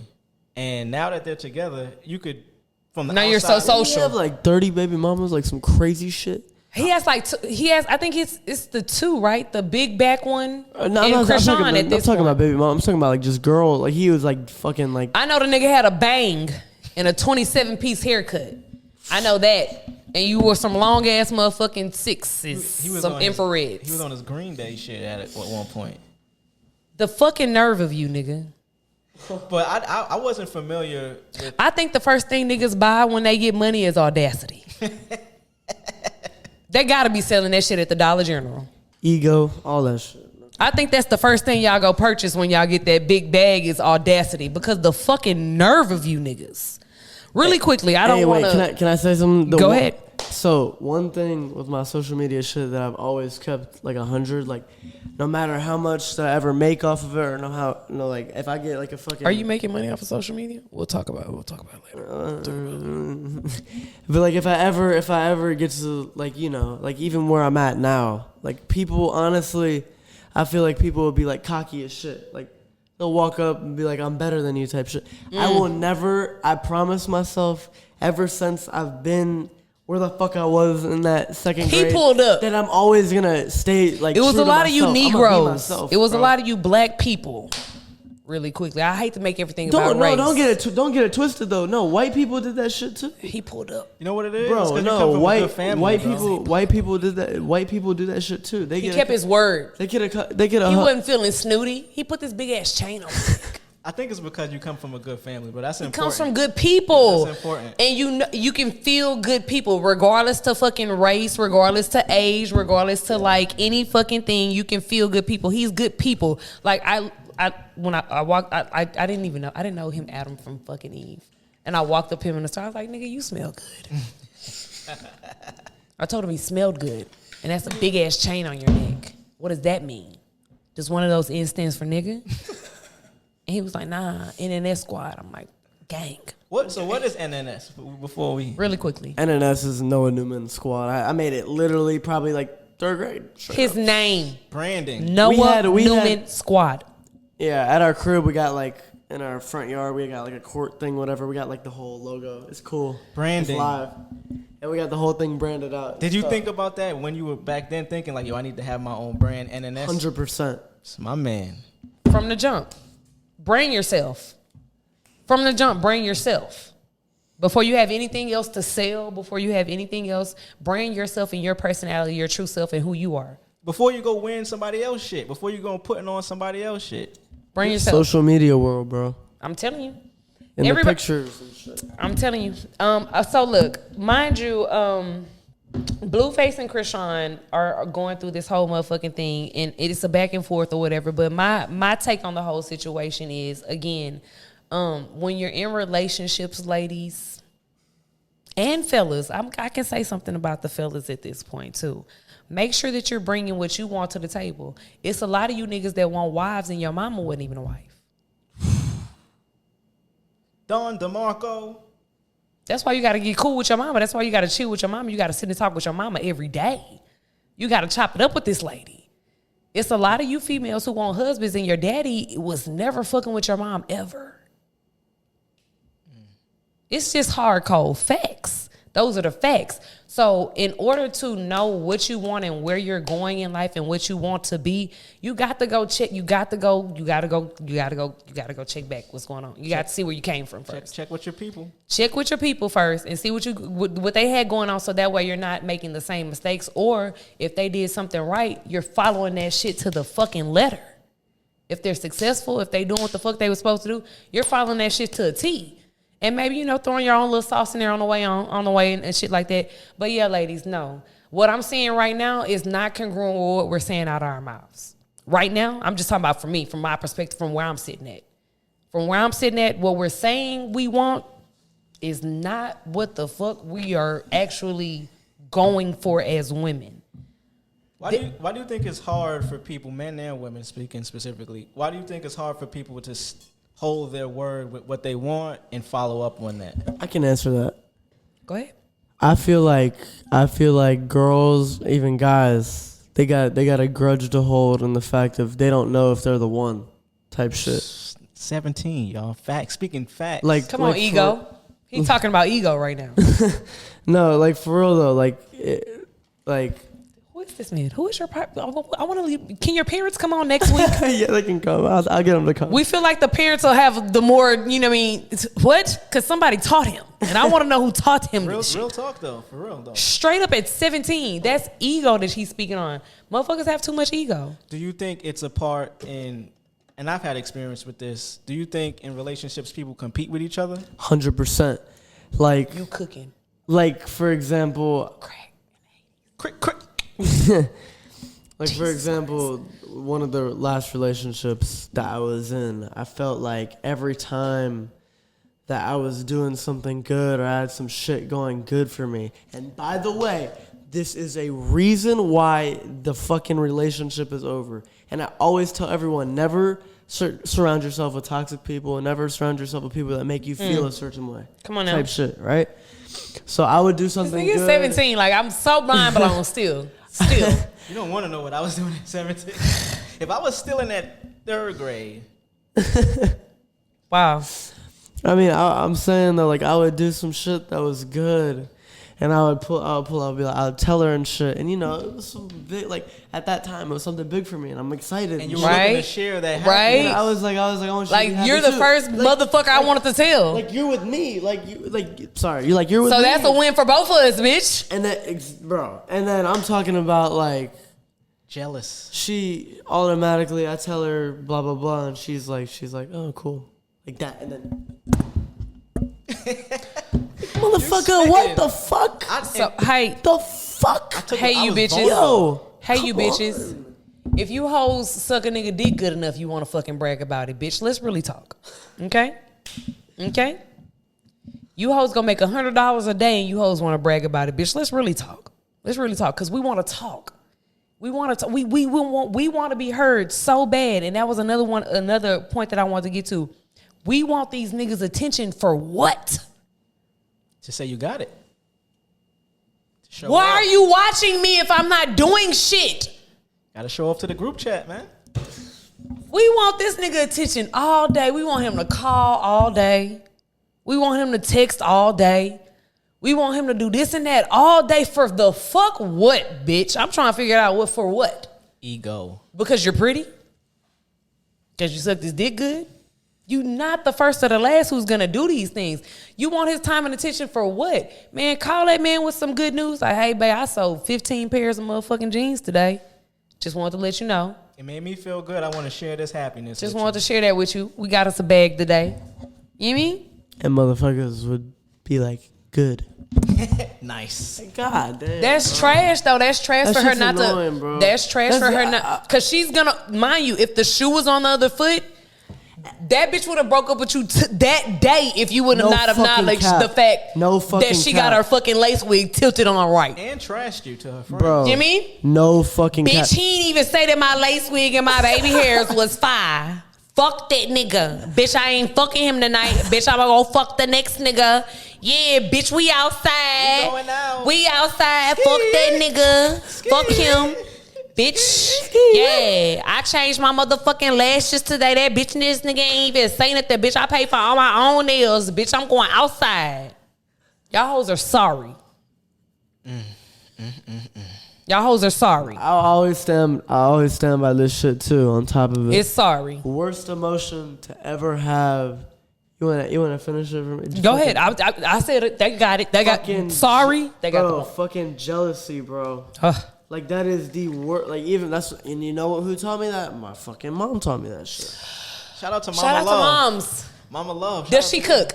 And now that they're together, you could from the now outside, you're so social. You have like 30 baby mamas, like some crazy shit. He has like I think it's the two, right? The big back one and I'm Krishan talking about baby mama. I'm talking about like just girl. Like he was like fucking like. I know the nigga had a bang and a 27-piece haircut. I know that. And you wore some long ass motherfucking sixes, he was some on infrareds. He was on his Green Day shit at one point. The fucking nerve of you, nigga. But I wasn't familiar with. I think the first thing niggas buy when they get money is audacity. They gotta be selling that shit at the Dollar General. Ego, all that shit. I think that's the first thing y'all go purchase when y'all get that big bag is audacity, because the fucking nerve of you niggas. Really quickly, I don't want to. Can I say something? Go ahead. So one thing with my social media shit that I've always kept like 100, like no matter how much that I ever make off of it, or like if I get like a fucking. Are you making money off of social media? We'll talk about it later. But like if I ever get to like like even where I'm at now, like people honestly, I feel like people will be like cocky as shit, like. They'll walk up and be like, I'm better than you type shit. I will never, I promise myself, ever since I've been where the fuck I was in that second grade. He pulled up. That I'm always going to stay like it was true a to lot of you myself. Negroes. Myself, it was bro. a lot of you black people. Really quickly. I hate to make everything about race. Don't get it twisted though. No, white people did that shit too. He pulled up. You know what it is? Bro, It's 'cause you come no, from a good family, white people did that. White people do that shit too. He kept his word. They get a. He wasn't feeling snooty. He put this big ass chain on his neck. I think it's because you come from a good family, but that's important. Comes from good people. That's important. And you can feel good people regardless to fucking race, regardless to age, regardless to like any fucking thing. You can feel good people. He's good people. Like when I walked, I didn't even know. I didn't know him Adam from fucking Eve. And I walked up to him in the store. I was like, nigga, you smell good. I told him he smelled good. And that's a big ass chain on your neck. What does that mean? Just one of those N stands for nigga? And he was like, nah, NNS squad. I'm like, gang. So what is NNS before we? Really quickly. NNS is Noah Nahum squad. I made it literally probably like 3rd grade. His name. Branding. Noah Nahum squad. Yeah, at our crib, we got like, in our front yard, we got like a court thing, whatever. We got like the whole logo. It's cool. Branding. It's live. And we got the whole thing branded out. Did you think about that when you were back then thinking like, yo, I need to have my own brand, NNS? 100%. It's my man. From the jump. Brand yourself. From the jump, brand yourself. Before you have anything else to sell, before you have anything else, brand yourself and your personality, your true self, and who you are. Before you go win somebody else shit. Before you go putting on somebody else shit. Brand yourself. Social media world, bro. I'm telling you. In the pictures and shit. I'm telling you. So look, mind you, Blueface and Krishan are going through this whole motherfucking thing, and it's a back and forth or whatever. But my take on the whole situation is, again, when you're in relationships, ladies and fellas, I can say something about the fellas at this point too. Make sure that you're bringing what you want to the table. It's a lot of you niggas that want wives, and your mama wasn't even a wife. Don DeMarco. That's why you got to get cool with your mama. That's why you got to chill with your mama. You got to sit and talk with your mama every day. You got to chop it up with this lady. It's a lot of you females who want husbands, and your daddy was never fucking with your mom ever. It's just hard, cold facts. Those are the facts. So in order to know what you want and where you're going in life and what you want to be, you got to go check. You got to go check back what's going on. You got to see where you came from first. Check with your people. Check with your people first and see what they had going on, so that way you're not making the same mistakes. Or if they did something right, you're following that shit to the fucking letter. If they're successful, if they doing what the fuck they were supposed to do, you're following that shit to a T. And maybe, throwing your own little sauce in there on the way and shit like that. But yeah, ladies, no. What I'm seeing right now is not congruent with what we're saying out of our mouths. Right now, I'm just talking about for me, from my perspective, from where I'm sitting at. From where I'm sitting at, what we're saying we want is not what the fuck we are actually going for as women. Why do you think it's hard for people, men and women speaking specifically, why do you think it's hard for people to hold their word with what they want and follow up on that? I can answer that. Go ahead. I feel like girls, even guys, they got a grudge to hold in the fact of they don't know if they're the one type shit. 17, y'all. Speaking facts. Come on, ego. He's talking about ego right now. No, like for real though, Who is this man? Who is your partner? I want to leave. Can your parents come on next week? yeah, they can come. I'll get them to come. We feel like the parents will have the more, what? Because somebody taught him. And I want to know who taught him this shit. Real talk, though. For real, though. Straight up at 17. That's ego that he's speaking on. Motherfuckers have too much ego. Do you think it's a part in, and I've had experience with this, do you think in relationships people compete with each other? 100%. Like, You cooking. like for example, Crick. like for example, one of the last relationships that I was in, I felt like every time that I was doing something good or I had some shit going good for me. And by the way, this is a reason why the fucking relationship is over. And I always tell everyone, never surround yourself with toxic people and never surround yourself with people that make you feel a certain way. Come on now. Type shit, right? So I would do something This nigga's good. 17. Like, I'm so mind blown still. You don't want to know what I was doing at 17. If I was still in that 3rd grade. Wow. I mean, I'm saying though, like I would do some shit that was good, and I would be like, I would tell her and shit, and it was some big, like at that time it was something big for me, and I'm excited. And you were Right. looking to share that happiness. Right. And I was like, I want you to be Like, happy you're the too. first motherfucker I wanted to tell. Like you're with me, you're with So me. that's a win for both of us, bitch. And then, bro, and then I'm talking about like Jealous. she automatically, I tell her blah blah blah, and she's like, oh cool, like that, and then. Motherfucker, what the fuck? So, hey, The fuck? hey, you bitches. Yo. Hey, you come on. bitches. If you hoes suck a nigga dick good enough, you want to fucking brag about it, bitch. Let's really talk. Okay? Okay? You hoes gonna make $100 a day and you hoes want to brag about it, bitch. Let's really talk. Let's really talk, because we want to talk. We want to. We want to be heard so bad, and that was another point that I wanted to get to. We want these niggas' attention for what? To say you got it. Why are you watching me if I'm not doing shit? Gotta show off to the group chat, man. We want this nigga attention all day. We want him to call all day. We want him to text all day. We want him to do this and that all day for the fuck what, bitch? I'm trying to figure out what for what. Ego. Because you're pretty? Because you suck this dick good? You not the first or the last who's gonna do these things. You want his time and attention for what? Man, call that man with some good news. Like, hey, babe, I sold 15 pairs of motherfucking jeans today. Just wanted to let you know. It made me feel good. I want to share this happiness. Just wanted to share that with you. We got us a bag today. You mean? And motherfuckers would be like, good. Nice. God damn. That's trash though. That's trash for her shit's not annoying, to. bro. That's trash for her not. Cause she's gonna, mind you, if the shoe was on the other foot, that bitch would have broke up with you that day if you would have not acknowledged the fact that she got her fucking lace wig tilted on right. And trashed you to her friend. Bro, You mean? no fucking Bitch, he didn't even say that my lace wig and my baby hairs was fire. Fuck that nigga. Bitch, I ain't fucking him tonight. Bitch, I'm gonna go fuck the next nigga. Yeah, bitch, we outside. We going out. We outside. Fuck that nigga. Fuck him. Bitch. Yeah. I changed my motherfucking lashes today. That bitch and this nigga ain't even saying nothing. Bitch, I pay for all my own nails. Bitch, I'm going outside. Y'all hoes are sorry. Y'all hoes are sorry. I always stand by this shit too. On top of it, It's sorry. worst emotion to ever have. You wanna finish it for me? Go ahead. I said it. They got it. They got sorry. They got bro, the fucking jealousy, bro. Ugh. Like that is the worst. Like even that's, and you know who taught me that? My fucking mom taught me that shit. Shout out to Mama Shout out to Love. moms. Mama Love. Does she cook?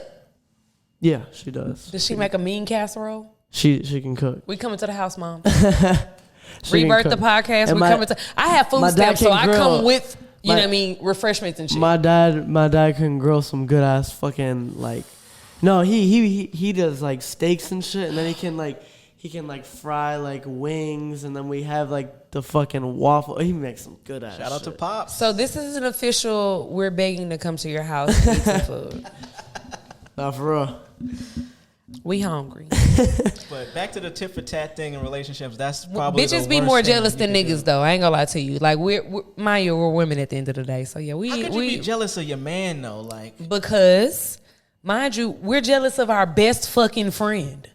Yeah, she does. Does she make a mean casserole? She can cook. We coming to the house, mom. She can Rebirth the cook. podcast. And We my- coming to. I have food my dad stamps, so can I grill. come with you My- know what I mean, refreshments and shit. My dad can grill some good ass fucking like. No, he does like steaks and shit, and then he can fry like wings, and then we have like the fucking waffle. He makes some good ass. Shout out to shit. Pops. So this is an official. We're begging to come to your house and eat some food. Nah, for real. We hungry. But back to the tit for tat thing in relationships. That's probably Bitches the be worst more thing jealous you than can niggas do. though. I ain't gonna lie to you. Like we're mind you, we're women at the end of the day. So yeah, How could you be jealous of your man though? Like, because mind you, we're jealous of our best fucking friend.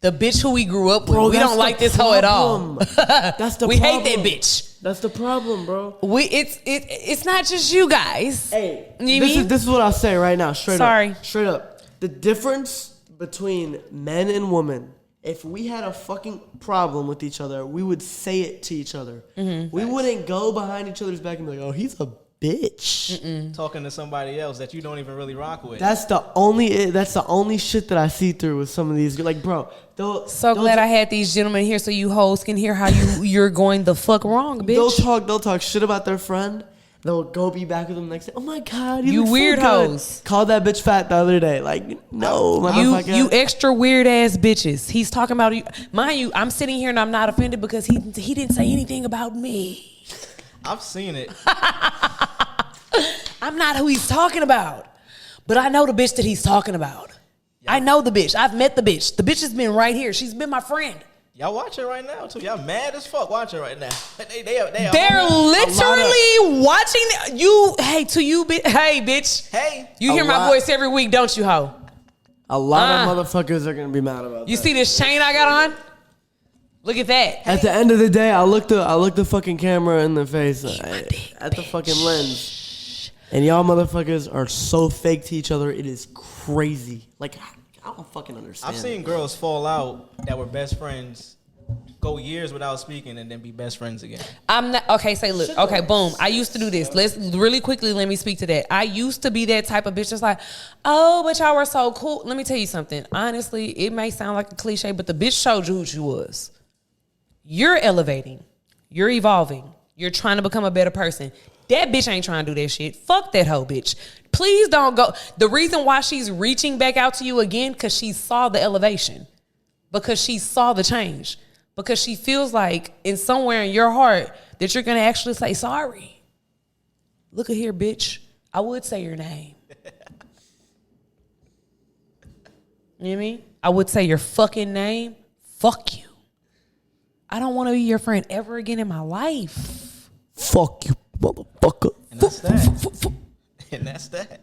The bitch who we grew up with. Bro, We that's don't the like this hoe at all. That's the We problem. hate that bitch. That's the problem, bro. It's not just you guys. Hey, You this mean? is what I'll say right now, straight Sorry. up. Straight up. The difference between men and women, if we had a fucking problem with each other, we would say it to each other. Mm-hmm. We wouldn't go behind each other's back and be like, oh, he's a bitch. talking to somebody else that you don't even really rock with. That's the only shit that I see through with some of these. Like, bro. So glad I had these gentlemen here so you hoes can hear how you're going the fuck wrong, bitch. They'll talk shit about their friend. They'll go be back with them next day. Oh my god, You look weird so good. hoes. Called that bitch fat the other day. Like, no, motherfucker. You extra weird ass bitches. He's talking about you. Mind you, I'm sitting here and I'm not offended because he didn't say anything about me. I've seen it. I'm not who he's talking about. But I know the bitch that he's talking about. I know the bitch. I've met the bitch. The bitch has been right here. She's been my friend. Y'all watching right now too. Y'all mad as fuck watching right now. They're literally watching you. Hey, to you, hey, bitch. Hey, You hear my voice every week, don't you, ho? A lot of motherfuckers are gonna be mad about You that. see this chain I got on? Look at that. At the end of the day, I look the fucking camera in the face at the fucking lens, and y'all motherfuckers are so fake to each other. It is crazy. Like, I don't fucking understand. I've seen girls fall out that were best friends, go years without speaking, and then be best friends again. I'm not okay. Say, look, okay, boom. I used to do this. Let's really quickly let me speak to that. I used to be that type of bitch that's like, oh, but y'all were so cool. Let me tell you something. Honestly, it may sound like a cliche, but the bitch showed you who she was. You're elevating. You're evolving. You're trying to become a better person. That bitch ain't trying to do that shit. Fuck that hoe bitch. Please don't go. The reason why she's reaching back out to you again, because she saw the elevation. Because she saw the change. Because she feels like in somewhere in your heart that you're going to actually say sorry. Look at here, bitch. I would say your name. You know what I mean? I would say your fucking name. Fuck you. I don't want to be your friend ever again in my life. Fuck you, motherfucker. And that's that. And that's that.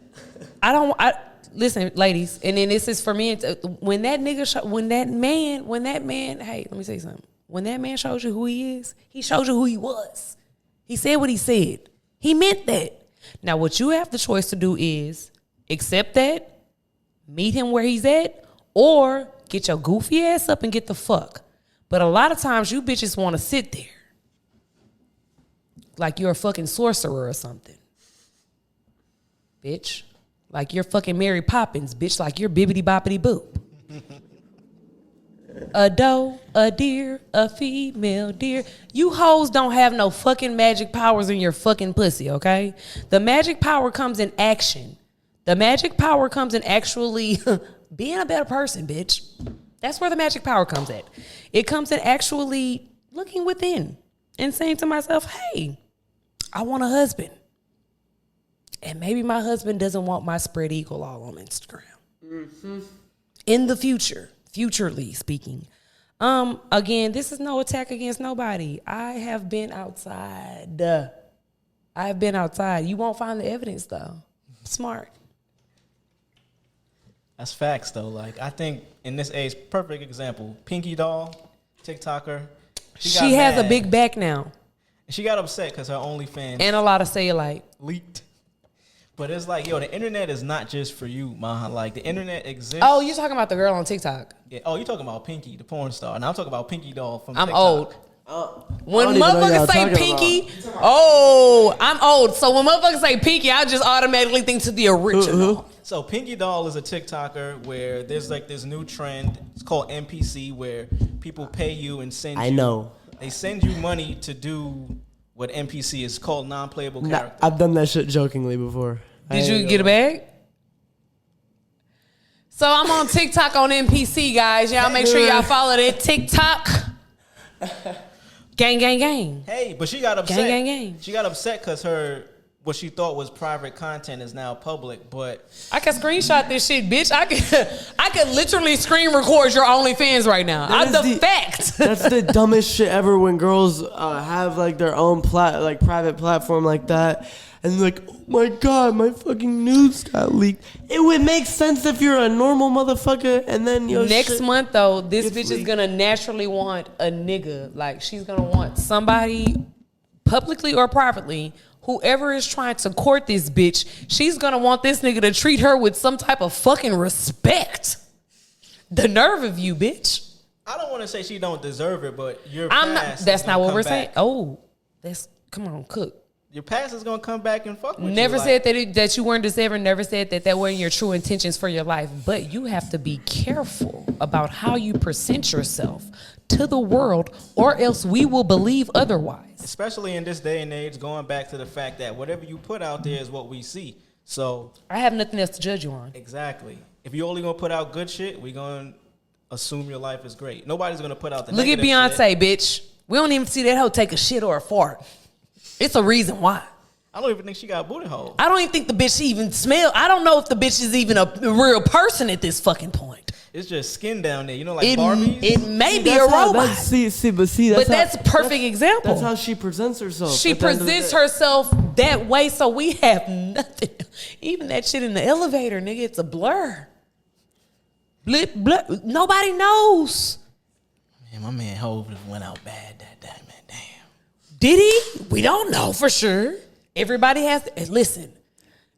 Listen, ladies, and then this is for me. When that nigga, when that man, hey, let me say something. When that man showed you who he is, he showed you who he was. He said what he said. He meant that. Now, what you have the choice to do is accept that, meet him where he's at, or get your goofy ass up and get the fuck. But a lot of times you bitches want to sit there like you're a fucking sorcerer or something. Bitch. Like you're fucking Mary Poppins, bitch. Like you're bibbity boppity boop. A doe, a deer, a female deer. You hoes don't have no fucking magic powers in your fucking pussy, okay? The magic power comes in action. The magic power comes in actually being a better person, bitch. That's where the magic power comes at. It comes in actually looking within and saying to myself, hey, I want a husband. And maybe my husband doesn't want my spread eagle all on Instagram. Mm-hmm. In the future, futurely speaking. Again, this is no attack against nobody. I have been outside. You won't find the evidence though. Smart. That's facts though. Like I think in this age, perfect example. Pinky Doll, TikToker. She has a big back now. She got upset because her OnlyFans and a lot of cellulite leaked. But it's like, yo, the internet is not just for you, man. Like the internet exists. Oh, you're talking about the girl on TikTok? Yeah. Oh, you're talking about Pinky, the porn star. Now I'm talking about Pinky Doll from I'm TikTok. old. When motherfuckers say Pinky, I'm old. So when motherfuckers say Pinky, I just automatically think to the original. So Pinky Doll is a TikToker where there's like this new trend. It's called NPC, where people pay you and send you. I know. They send you money to do what NPC is called, non-playable character. I've done that shit jokingly before. Did you get a bag? So I'm on TikTok on NPC, guys. Y'all make sure y'all follow that TikTok. Gang, gang, gang. Hey, but she got upset. Gang, gang, gang. She got upset because what she thought was private content is now public, but I can screenshot this shit, bitch. I could literally screen record your OnlyFans right now. Fact. That's the dumbest shit ever when girls have like their own private platform like that. And like, oh my God, my fucking nudes got leaked. It would make sense if you're a normal motherfucker and then next month though, this bitch is gonna naturally want a nigga. Like she's gonna want somebody publicly or privately. Whoever is trying to court this bitch, she's gonna want this nigga to treat her with some type of fucking respect. The nerve of you, bitch. I don't want to say she don't deserve it, but that's not what we're saying. Oh, come on, Cook. Your past is gonna come back and fuck with you. Never said that you weren't deserving. Never said that weren't your true intentions for your life. But you have to be careful about how you present yourself to the world, or else we will believe otherwise. Especially in this day and age, going back to the fact that whatever you put out there is what we see. So I have nothing else to judge you on. Exactly. If you only gonna put out good shit, we gonna assume your life is great. Nobody's gonna put out the Look at Beyonce, bitch. We don't even see that hoe take a shit or a fart. It's a reason why. I don't even think she got booty holes. I don't even think the bitch even smell. I don't know if the bitch is even a real person at this fucking point. It's just skin down there, you know, like Barbies. It may be a robot. That's a perfect example. That's how she presents herself. She presents herself that way, so we have nothing. Even that shit in the elevator, nigga, it's a blur. Blip, blip. Nobody knows. Man, my man Hov went out bad that day, man. Damn. Did he? We don't know for sure. Everybody has to listen.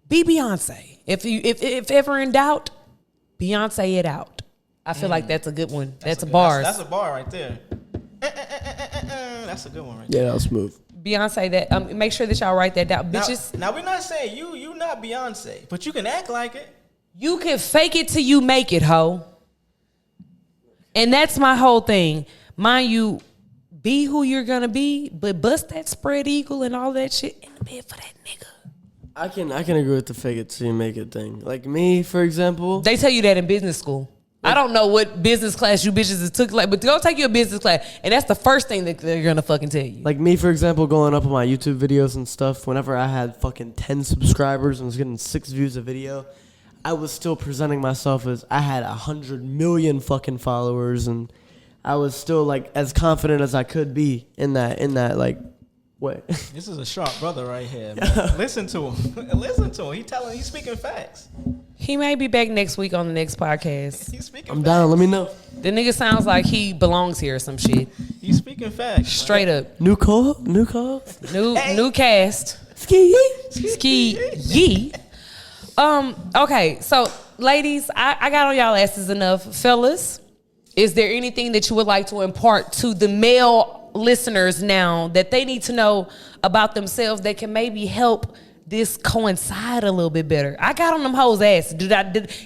Be Beyonce. If ever in doubt, Beyonce it out. I feel like that's a good one. That's a bar. That's a bar right there. That's a good one right there. there. Yeah, that was smooth. Beyonce that. Make sure that y'all write that down. Bitches. Now we're not saying you not Beyonce, but you can act like it. You can fake it till you make it, ho. And that's my whole thing. Mind you, be who you're gonna be, but bust that spread eagle and all that shit in the bed for that nigga. I can agree with the fake it till you make it thing. Like me, for example. They tell you that in business school. I don't know what business class you bitches took, like, but go take you a business class, and that's the first thing that they're gonna fucking tell you. Like me, for example, going up on my YouTube videos and stuff, whenever I had fucking 10 subscribers and was getting 6 views a video, I was still presenting myself as I had 100 million fucking followers, and I was still like as confident as I could be in that like way. This is a sharp brother right here, man. Listen to him. Listen to him. He's speaking facts. He may be back next week on the next podcast. He's speaking I'm facts. down. Let me know. The nigga sounds like he belongs here or some shit. He's speaking facts. Straight up. New call. New cast. Ski. Yee. Okay, so ladies, I got on y'all asses enough. Fellas, is there anything that you would like to impart to the male listeners now that they need to know about themselves that can maybe help this coincide a little bit better? I got on them hoes' ass.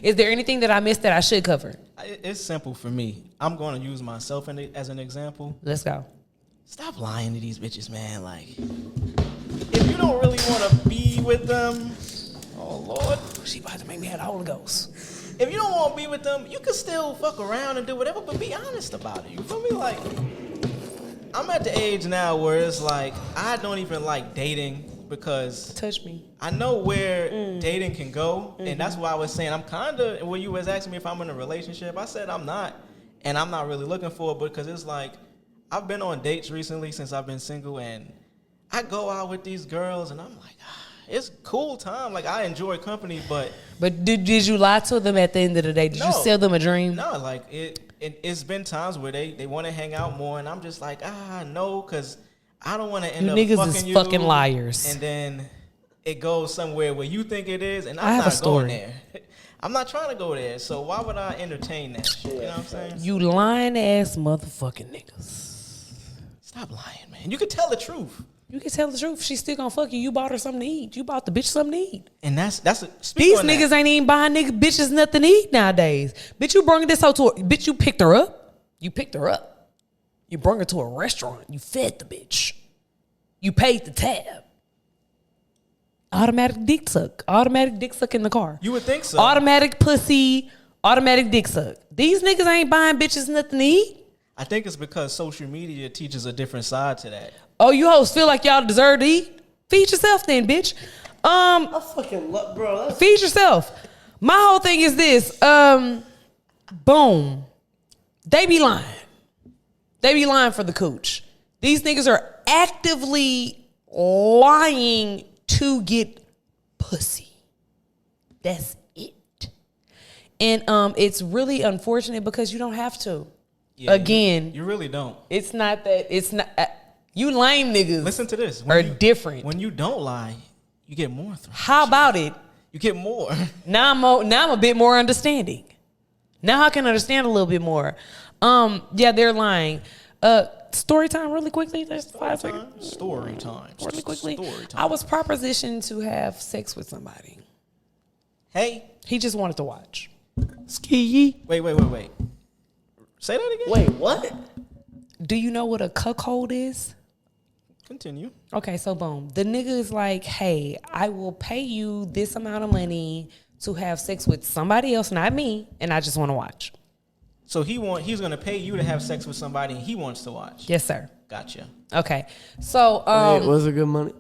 Is there anything that I missed that I should cover? It's simple for me. I'm going to use myself as an example. Let's go. Stop lying to these bitches, man. Like, if you don't really want to be with them, oh Lord, She about to make me have the Holy Ghost. if you don't want to be with them, you can still fuck around and do whatever, but be honest about it. You feel me? Like, I'm at the age now where it's like I don't even like dating because Touch me. I know where dating can go, and that's why I was saying I'm kind of, when you was asking me if I'm in a relationship, I said I'm not, and I'm not really looking for it because it's like I've been on dates recently since I've been single, and I go out with these girls, and I'm like, it's cool time. Like, I enjoy company, but did you lie to them at the end of the day? Did you sell them a dream? No, like it's been times where they want to hang out more, and I'm just like, no, because I don't want to end up niggas fucking is you, fucking liars. and then it goes somewhere where you think it is, and I I'm have a not story. going there. I'm not trying to go there, so why would I entertain that shit? You know what I'm saying? You lying ass motherfucking niggas. Stop lying, man. You can tell the truth. You can tell the truth. She's still gonna fuck you. You bought her something to eat. You bought the bitch something to eat. And that's These niggas ain't even buying bitches nothing to eat nowadays. Bitch, you brought this hoe to bitch, you picked her up. You picked her up. You brought her to a restaurant. You fed the bitch. You paid the tab. Automatic dick suck. Automatic dick suck in the car. You would think so. Automatic pussy. Automatic dick suck. These niggas ain't buying bitches nothing to eat. I think it's because social media teaches a different side to that. Oh, you hoes feel like y'all deserve to eat? Feed yourself then, bitch. I fucking love, bro. Feed yourself. My whole thing is this. Boom. They be lying. They be lying for the cooch. These niggas are actively lying to get pussy. That's it. And it's really unfortunate because you don't have to. Yeah, Again, you really don't. it's not that. It's not. You lame niggas. Listen to this. Are different. When you don't lie, you get more. How about it? You get more. Now I'm a bit more understanding. Now I can understand a little bit more. Yeah, they're lying. Story time really quickly. There's 5 seconds. Story time. Really quickly. Story time. I was propositioned to have sex with somebody. Hey. He just wanted to watch. Ski. Wait. Say that again. Wait, what? Do you know what a cuckold is? Continue. Okay, so boom. The nigga is like, hey, I will pay you this amount of money to have sex with somebody else, not me, and I just want to watch. So he's gonna pay you to have sex with somebody and he wants to watch. Yes, sir. Gotcha. Okay. So Wait, was it good money?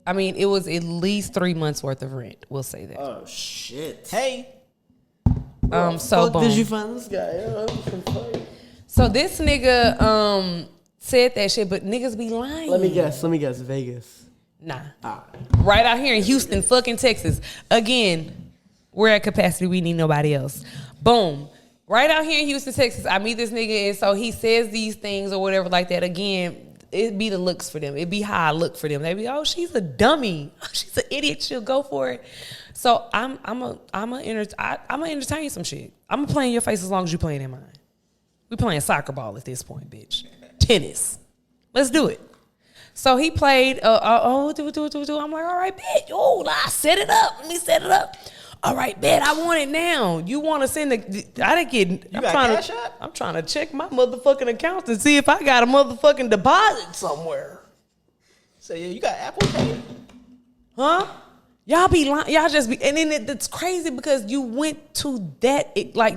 I mean, it was at least 3 months worth of rent. We'll say that. Oh shit. Hey. So boom. Did you find this guy? So this nigga said that shit, but niggas be lying. Let me guess. Vegas. Nah. Right out here in Houston, fucking Texas. Again, we're at capacity. We need nobody else. Boom. Right out here in Houston, Texas, I meet this nigga, and so he says these things or whatever like that. Again, it'd be the looks for them. It'd be how I look for them. They'd be, oh, she's a dummy. She's an idiot. She'll go for it. So I'm gonna entertain some shit. I'm gonna play in your face as long as you playing in mine. We playing soccer ball at this point, bitch. Tennis. Let's do it. So he played. I'm like, all right, bitch. Oh, I set it up. Let me set it up. all right, bet I want it now. You want to send I didn't get. You got Cash App? I'm trying to check my motherfucking account to see if I got a motherfucking deposit somewhere. So yeah, you got Apple Pay? Huh? Y'all be lying. Y'all just be, and then it's crazy because you went to that.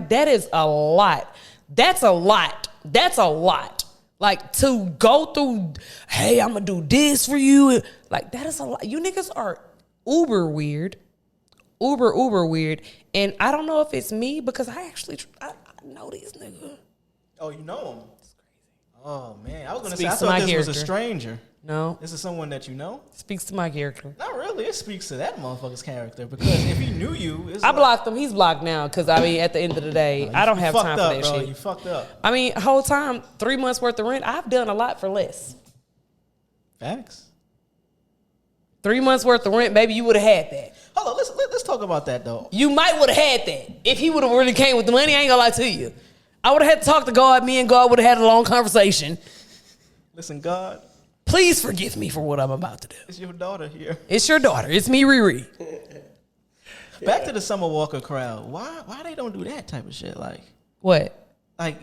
That is a lot. That's a lot. That's a lot. Like to go through. Hey, I'm gonna do this for you. Like that is a lot. You niggas are uber weird. Uber weird. And I don't know if it's me because I know these niggas. Oh, you know them? That's crazy. Oh man, I was gonna say Speaks I to thought my this character. was a stranger. No. This is someone that you know? Speaks to my character. Not really. It speaks to that motherfucker's character because if he knew you, it's I blocked him. He's blocked now because at the end of the day, I don't have time for that shit. You fucked up. I mean, whole time, 3 months worth of rent, I've done a lot for less. Facts. 3 months worth of rent, baby, you would have had that. Hold on, let's talk about that though. You might would have had that. If he would have really came with the money, I ain't gonna lie to you. I would have had to talk to God. Me and God would have had a long conversation. Listen, God. Please forgive me for what I'm about to do. It's your daughter here. It's your daughter. It's me, Riri. Back to the Summer Walker crowd. Why they don't do that type of shit? What? I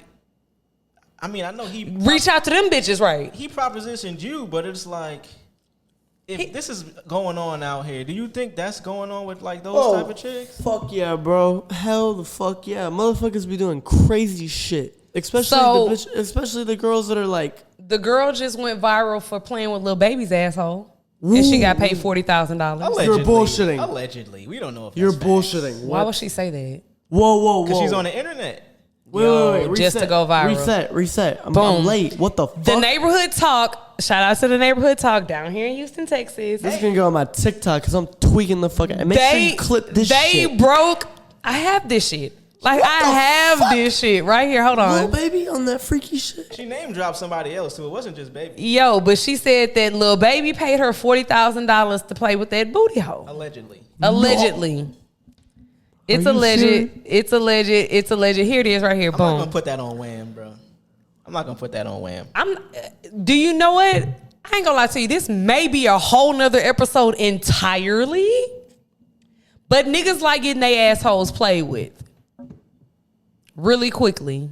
mean, I know Reach out to them bitches, right? he propositioned you, but it's like, if this is going on out here, do you think that's going on with like those type of chicks? Fuck yeah, bro. Hell the fuck yeah. Motherfuckers be doing crazy shit. Especially the girls that are like. The girl just went viral for playing with Lil Baby's asshole. And she got paid $40,000. You're bullshitting. Allegedly. We don't know if You're that's bullshitting. Why would she say that? Whoa. Because she's on the internet. Wait. Just to go viral. Reset. I'm Boom. late. What the fuck? The Neighborhood Talk. Shout out to the Neighborhood Talk down here in Houston, Texas. This is gonna go on my TikTok because I'm tweaking the fuck out. Make sure you clip this shit. They broke. I have this shit. Like, I have this shit right here. Hold on. Lil Baby on that freaky shit. She name dropped somebody else too. It wasn't just Baby. Yo, but she said that Lil Baby paid her $40,000 to play with that booty hole. Allegedly. It's Are you alleged. sure? It's alleged. Here it is right here. I'm Boom. not gonna put that on Wham, bro. I'm not gonna put that on Wham. Do you know what? I ain't gonna lie to you. This may be a whole nother episode entirely. But niggas like getting their assholes played with. Really quickly.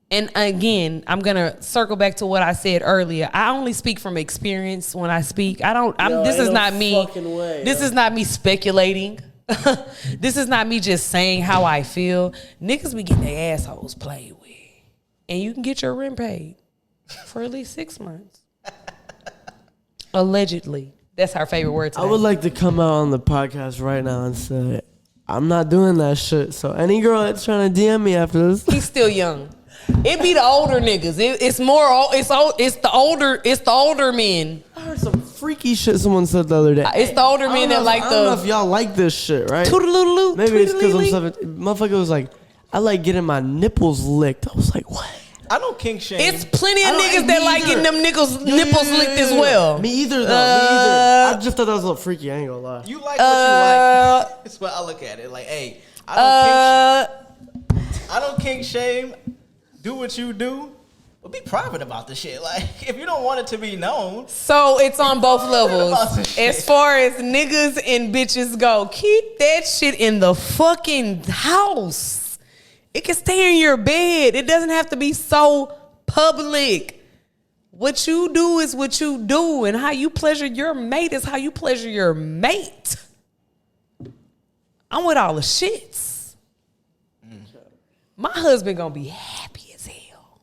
And again, I'm gonna circle back to what I said earlier. I only speak from experience when I speak. This is not me. This is not me speculating. This is not me just saying how I feel. Niggas be getting their assholes played with. And you can get your rent paid for at least 6 months. Allegedly. That's our favorite word today. I would like to come out on the podcast right now and say, I'm not doing that shit. So any girl that's trying to DM me after this. He's still young. It be the older niggas. It's the older men. I heard some freaky shit someone said the other day. It's the older men that like I don't know if y'all like this shit, right? Toodaloo. Maybe it's because I'm 17. Motherfucker was like, I like getting my nipples licked. I was like, what? I don't kink shame. It's plenty of I don't- niggas me that like either. getting them nipples licked as well. Me either, though. I just thought that was a little freaky. I ain't gonna lie. You like what you like. That's what I look at it. Like, hey, I don't kink shame. Do what you do. But be private about the shit. Like, if you don't want it to be known. So it's on both levels. about this shit. As far as niggas and bitches go, keep that shit in the fucking house. It can stay in your bed. It doesn't have to be so public. What you do is what you do, and how you pleasure your mate is how you pleasure your mate. I'm with all the shits. My husband gonna be happy as hell.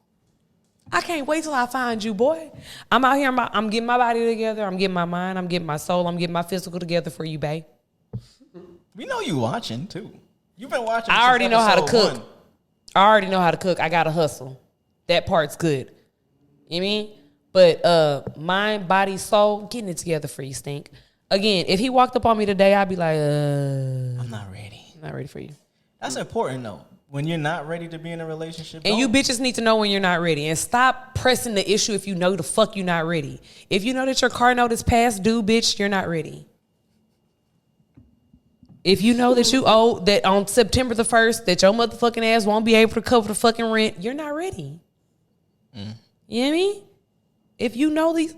I can't wait till I find you, boy. I'm out here, I'm getting my body together, I'm getting my mind, I'm getting my soul, I'm getting my physical together for you, babe. We know you watching, too. You've been watching. I already know how to episode cook. 1. I already know how to cook. I gotta hustle. That part's good. You know what I mean? But mind, body, soul, getting it together for you, Stink. Again, if he walked up on me today, I'd be like, I'm not ready. I'm not ready for you. That's important, though. When you're not ready to be in a relationship. And you bitches need to know when you're not ready. And stop pressing the issue if you know the fuck you're not ready. If you know that your car note is past due, bitch, you're not ready. If you know that you owe, that on September the 1st, that your motherfucking ass won't be able to cover the fucking rent, you're not ready. You know what I mean? If you know these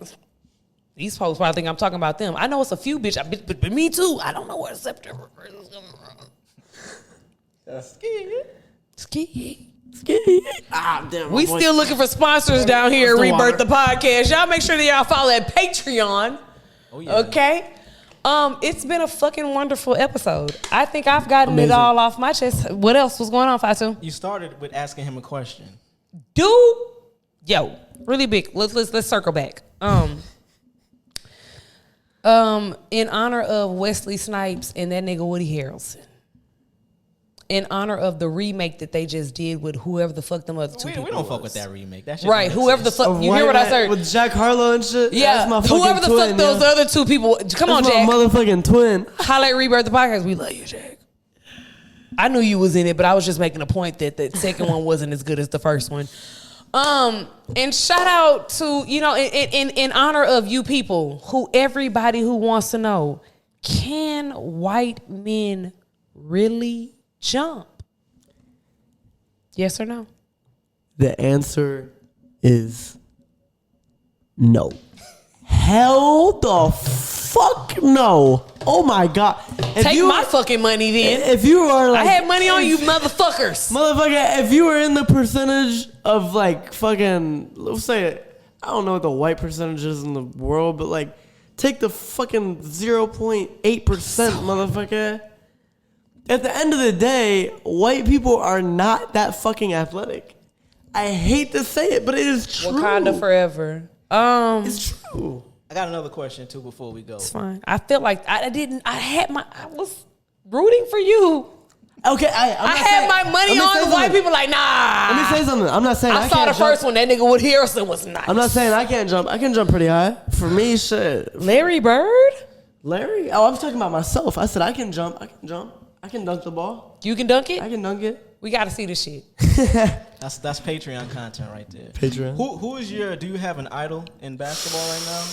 These folks probably think I'm talking about them. I know it's a few, bitch, but me too. I don't know where September is coming from. Ski. Ah, damn. We still looking for sponsors down here at Rebirth the Podcast. Y'all make sure that y'all follow that Patreon. Oh, yeah. Okay? It's been a fucking wonderful episode. I think I've gotten it all off my chest. What else was going on, Fatu? You started with asking him a question. Yo, really big. Let's circle back. In honor of Wesley Snipes and that nigga Woody Harrelson. In honor of the remake that they just did with whoever the fuck them other two people We don't fuck with that remake. That shit right, whoever the fuck. You hear what I said? With Jack Harlow and shit? Yeah, that's my whoever the twin, fuck those other two people. Come on, that's Jack. my motherfucking twin. Highlight Rebirth the Podcast. We love you, Jack. I knew you was in it, but I was just making a point that the second one wasn't as good as the first one. And shout out to, in honor of you people, everybody who wants to know, can white men really jump? Yes or no? The answer is no. Hell the fuck no. Oh my God. Take my fucking money then. If you are like, I had money on you motherfuckers. Motherfucker, if you were in the percentage of like fucking, let's say, I don't know what the white percentage is in the world, but like, take the fucking 0.8%, motherfucker. At the end of the day, white people are not that fucking athletic. I hate to say it, but it is true. Wakanda forever. It's true. I got another question too before we go. It's fine. I feel like I was rooting for you. Okay, I had my money on the white people like, nah. Let me say something. I'm not saying I saw can't the first one. That nigga Woody Harrelson was nice. I'm not saying I can't jump. I can jump pretty high. For me, shit. Larry Bird? Larry? Oh, I was talking about myself. I said I can jump. I can dunk the ball. You can dunk it? I can dunk it. We got to see this shit. That's Patreon content right there. Patreon. Who is do you have an idol in basketball right now?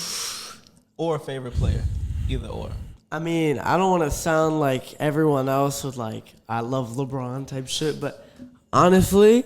Or a favorite player? Either or. I mean, I don't want to sound like everyone else with like, I love LeBron type shit, but honestly,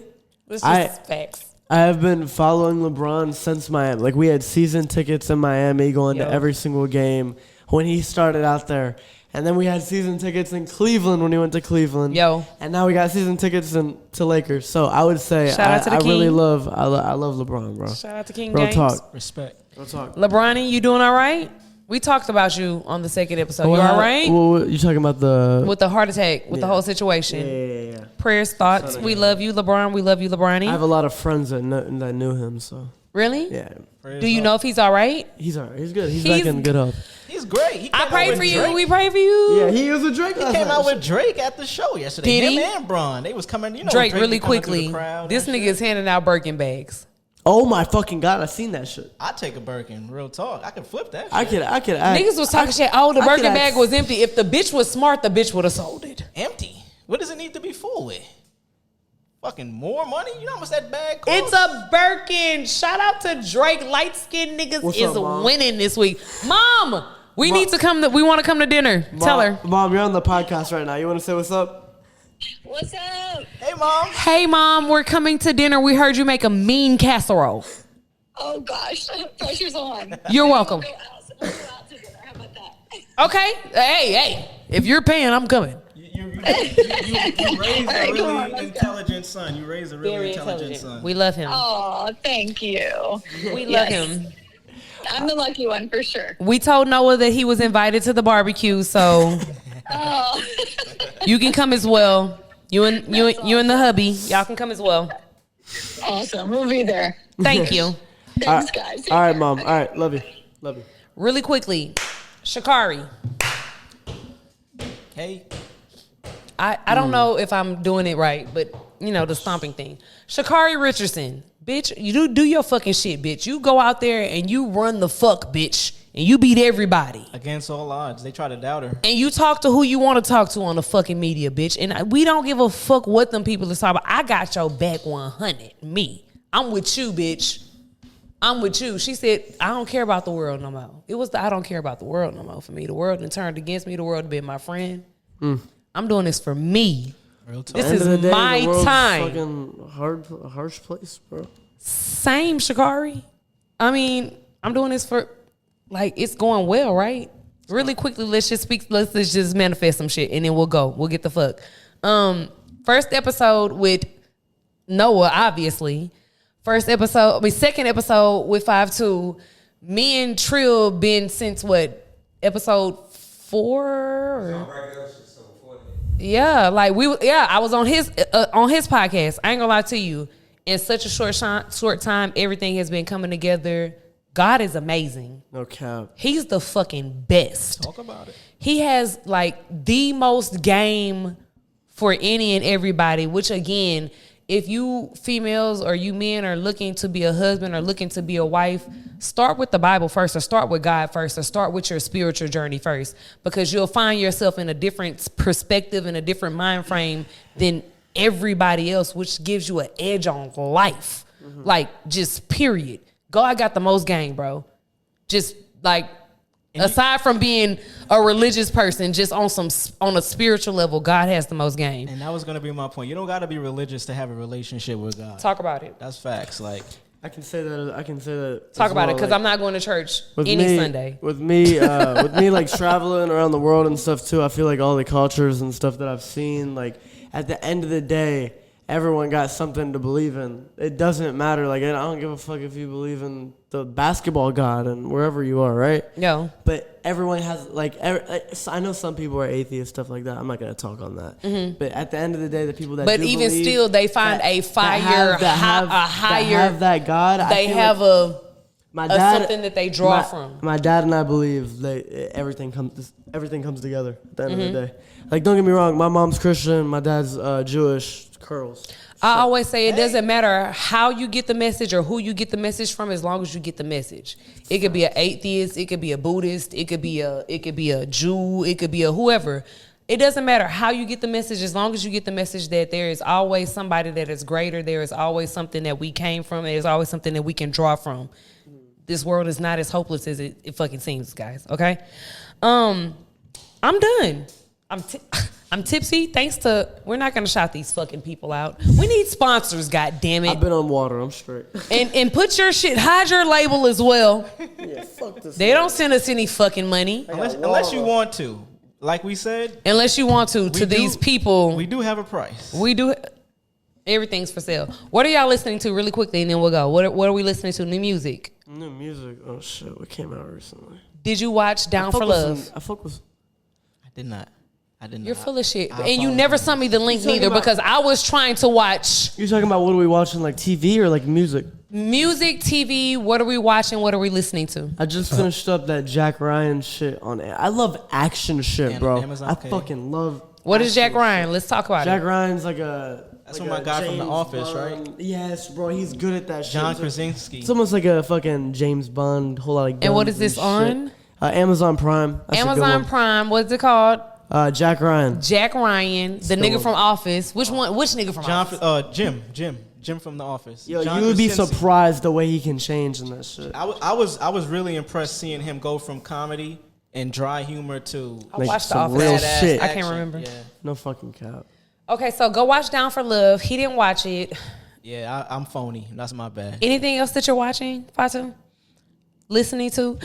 It's just facts. I have been following LeBron since Miami. Like, we had season tickets in Miami going to every single game when he started out there. And then we had season tickets in Cleveland when he went to Cleveland. And now we got season tickets to Lakers. So I would say I really love LeBron, bro. Shout out to King Real James. talk. Respect. Real talk. LeBron, you doing all right? We talked about you on the second episode. You all right? Well, you talking about with the heart attack, with the whole situation. Yeah. Prayers, thoughts. We love you, LeBron. We love you, LeBron. I have a lot of friends that knew him, so. Really? Yeah. Do you know if he's all right? He's all right. He's good. He's back in good health. He's great. I pray for you. We pray for you. Yeah, he was with Drake last night. He came out with Drake at the show yesterday. Did he? Him and Bron. They was coming, Drake really quickly. This nigga is handing out Birkin bags. Oh my fucking God, I seen that shit. I take a Birkin, real talk. I could flip that shit. I could act. Niggas was talking shit. Oh, the Birkin bag was empty. If the bitch was smart, the bitch would have sold it. Empty? What does it need to be full with? Fucking more money? You know how much that bag costs? It's a Birkin. Shout out to Drake. Light skinned niggas winning this week. Mom, we need to come. We want to come to dinner. Tell her. Mom, you're on the podcast right now. You want to say what's up? What's up? Hey, Mom. Hey, Mom. We're coming to dinner. We heard you make a mean casserole. Oh, gosh. Pressure's on. You're welcome. We'll go out to dinner. How about that? Okay. Hey. If you're paying, I'm coming. You raised a really intelligent son. You raised a really intelligent son. We love him. Oh, thank you. We love him. I'm the lucky one for sure. We told Noah that he was invited to the barbecue, so you can come as well. You and the hubby, y'all can come as well. Awesome. We'll be there. Thank you. Thanks, guys. All right, Mom. All right, love you. Really quickly, Sha'Carri. Hey. I don't know if I'm doing it right, but the stomping thing. Sha'Carri Richardson. Bitch, you do your fucking shit, bitch. You go out there and you run the fuck, bitch. And you beat everybody. Against all odds. They try to doubt her. And you talk to who you want to talk to on the fucking media, bitch. And we don't give a fuck what them people are talking about. I got your back 100. Me. I'm with you, bitch. I'm with you. She said, I don't care about the world no more. It was the I don't care about the world no more for me. The world done turned against me. The world been my friend. I'm doing this for me. This is my time. Fucking harsh place, bro. Same, Sha'Carri. I mean, I'm doing this for like it's going well, right? Really quickly, let's just manifest some shit and then we'll go. We'll get the fuck. First episode with Noah, obviously. Second episode with 5'2". Me and Trill been since what? Episode 4? Yeah, like I was on his podcast. I ain't gonna lie to you. In such a short time, everything has been coming together. God is amazing. No cap. He's the fucking best. Talk about it. He has like the most game for any and everybody, which again, if you females or you men are looking to be a husband or looking to be a wife, start with the Bible first, or start with God first, or start with your spiritual journey first, because you'll find yourself in a different perspective and a different mind frame than everybody else, which gives you an edge on life. Like, just period. God got the most game, bro. Just like, aside from being a religious person, just on a spiritual level, God has the most game. And that was gonna be my point. You don't gotta be religious to have a relationship with God. Talk about it. That's facts. Like, I can say that. Talk as about it, well, because like, I'm not going to church with any me, Sunday. With me like traveling around the world and stuff too, I feel like all the cultures and stuff that I've seen, like at the end of the day, everyone got something to believe in. It doesn't matter. Like, I don't give a fuck if you believe in the basketball god and wherever you are, right? No. But everyone has, like, I know some people are atheists, stuff like that. I'm not going to talk on that. But at the end of the day, the people that But do even believe still, they find a higher, that have that God. They have my dad, something that they draw from. My dad and I believe that everything comes together at the end of the day. Like, don't get me wrong, my mom's Christian, my dad's Jewish. Curls. I always say it doesn't matter how you get the message or who you get the message from, as long as you get the message. It could be an atheist, it could be a Buddhist, it could be a Jew, it could be a whoever. It doesn't matter how you get the message, as long as you get the message that there is always somebody that is greater. There is always something that we came from. There's always something that we can draw from. This world is not as hopeless as it fucking seems, guys. Okay, I'm done. I'm tipsy. We're not gonna shout these fucking people out. We need sponsors, god damn it. I've been on water. I'm straight. And put your shit, hide your label as well. Yeah, fuck this. They don't send us any fucking money. unless you want to. Like we said, Unless you want to these people. we do have a price. We do. Everything's for sale. What are y'all listening to really quickly, and then we'll go. What are we listening to? New music. New music. Oh shit, what came out recently? Did you watch Down for Love? I fuck with. I did not. You're full of shit. I And you never sent me the link neither, because I was trying to watch You talking about what are we watching, like TV or like music? music, TV. What are we watching? What are we listening to? I just finished up that Jack Ryan shit on it. I love action shit, bro. Amazon, I okay. fucking love. What is Jack action Ryan? shit. Let's talk about Jack it. Ryan's like a. That's like from my a guy from The James Office, Bond. right? Yes, bro. He's good at that shit. John It's like- Krasinski. It's almost like a fucking James Bond, whole lot of guns And what is this shit. on? Amazon Prime. That's a good Amazon one. Prime. What's it called? Jack Ryan. Jack Ryan, the nigga from Office. Which one? Which nigga from Office? Jim from The Office. Yo, John you would be Krasinski. surprised the way he can change in that shit. I was really impressed seeing him go from comedy and dry humor to I Like watched The some Office. real badass shit. I can't action. remember. Yeah, No fucking cap. Okay, so go watch Down for Love. He didn't watch it. yeah. I'm phony. That's my bad. Anything else that you're watching, Fatu? Listening to?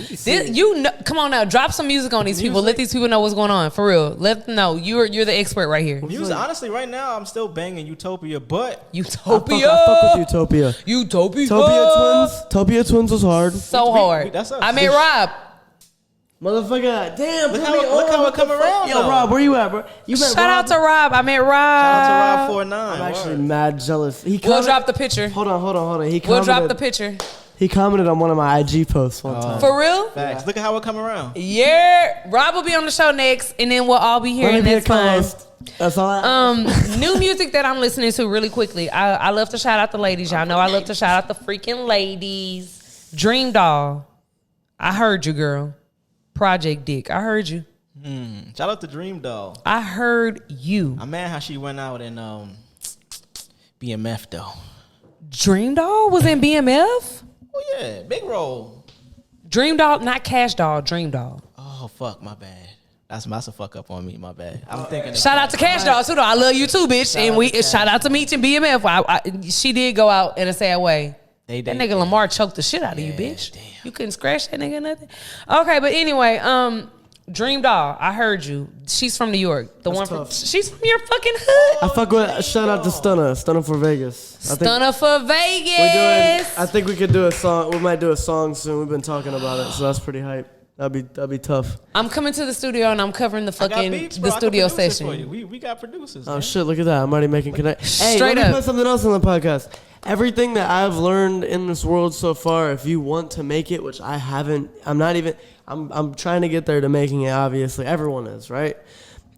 Come on now, drop some music on these people. Let these people know what's going on. For real. Let them know. You're the expert right here. Music, honestly, right now I'm still banging Utopia, but Utopia. I fuck with Utopia. Utopia. Topia Twins was hard. So hard. that's us. I met Rob. Motherfucker, damn. Look put how- me look on. how it What the come fuck? around, Yo, though. Rob, where you at, bro? You met Shout out to Rob. I met Rob. Shout out to Rob 49. I'm actually word. mad jealous. He We'll commented- drop the picture. Hold on. He We'll commented, drop the picture. He commented on one of my IG posts one time. For real? Facts. Look at how it come around. Yeah. Rob will be on the show next, and then we'll all be here, Let me and be a that's fine. co-host. That's all I New music that I'm listening to really quickly. I love to shout out the ladies. Y'all know I love to shout out the freaking ladies. Dream Doll. I heard you, girl. Project Dick. I heard you. Shout out to Dream Doll. I heard you. I'm mad how she went out in BMF though. Dream Doll was in BMF? Oh yeah, big role. Dream Doll, not Cash Doll, Dream Doll. Oh fuck, my bad. That's a fuck up on me. My bad. I'm thinking. Shout out to Cash Doll too, though. I love you too, bitch. And shout out to Meech and BMF. She did go out in a sad way. That nigga Lamar choked the shit out of you, bitch. Damn. You couldn't scratch that nigga nothing. Okay, but anyway, Dream Doll, I heard you. She's from New York. She's from your fucking hood. I fuck with. Shout out to Stunna for Vegas. Stunna for Vegas. I think we could do a song. We might do a song soon. We've been talking about it, so that's pretty hype. That'd be tough. I'm coming to the studio and I'm covering the fucking the studio session. We got producers. Oh man. Shit! Look at that. I'm already making connections. Hey, Straight let me up. put something else on the podcast. Everything that I've learned in this world so far, if you want to make it, which I haven't, I'm trying to get there to making it, obviously. Everyone is, right?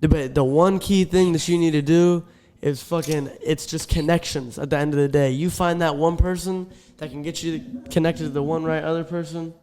But the one key thing that you need to do is it's just connections at the end of the day. You find that one person that can get you connected to the one right other person.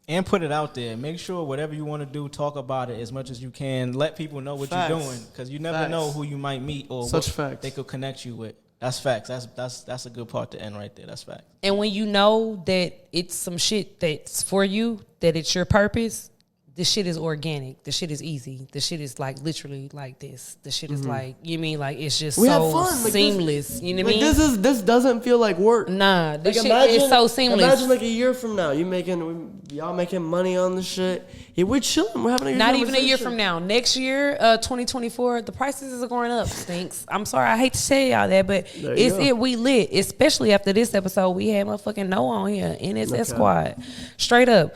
And put it out there. Make sure whatever you want to do, talk about it as much as you can. Let people know what you're doing. Because you never know who you might meet or what they could connect you with. That's facts. That's a good part to end right there. That's facts. And when you know that it's some shit that's for you, that it's your purpose, this shit is organic. The shit is easy. The shit is like literally like this. The shit is like, you mean like it's just We have so fun. Like seamless. You know what I mean? This doesn't feel like work. Nah, this shit imagine, is so seamless. Imagine like a year from now, y'all making money on this shit. Yeah, we're chilling. We're having a Not even a year from now. Next year, 2024, the prices are going up. Stinks. I'm sorry, I hate to tell y'all that, but we lit. Especially after this episode, we had motherfucking Noah on here, NSS Squad, straight up.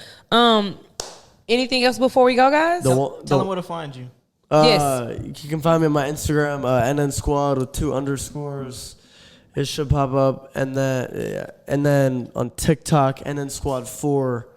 Anything else before we go, guys? Tell them where to find you. Yes. You can find me on my Instagram, NN Squad with 2 underscores. It should pop up, and then on TikTok, NN Squad 4,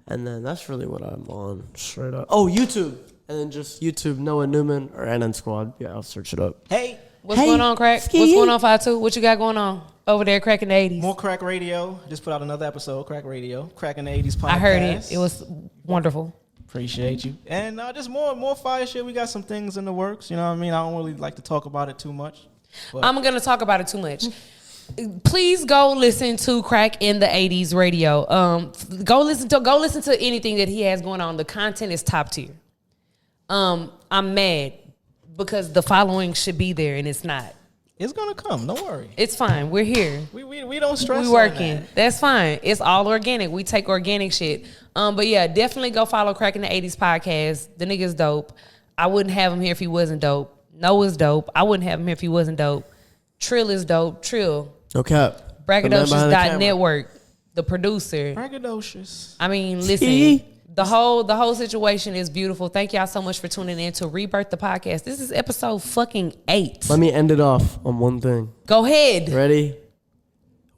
and then that's really what I'm on, straight up. Oh, YouTube, and then just YouTube Noah Newman or NN Squad. Yeah, I'll search it up. Hey, what's going on, Crack? What's going on, 5-2? What you got going on over there, Crack in the 80s? More Crack Radio. Just put out another episode, Crack Radio, Crack in the 80s podcast. I heard it. It was wonderful. Appreciate you. And just more fire shit. We got some things in the works. You know what I mean? I don't really like to talk about it too much. I'm going to talk about it too much. Please go listen to Crack in the 80s radio. Go listen to anything that he has going on. The content is top tier. I'm mad because the following should be there and it's not. It's gonna come. Don't worry. It's fine. We're here. We don't stress. We working. That's fine. It's all organic. We take organic shit. But yeah, definitely go follow Crack in the 80s podcast. The nigga's dope. I wouldn't have him here if he wasn't dope. Noah's dope. I wouldn't have him here if he wasn't dope. Trill is dope. Trill. Okay. Braggadocious.network. The producer. Braggadocious. I mean, listen. The whole situation is beautiful. Thank y'all so much for tuning in to Rebirth the Podcast. This is episode fucking 8. Let me end it off on one thing. Go ahead. Ready?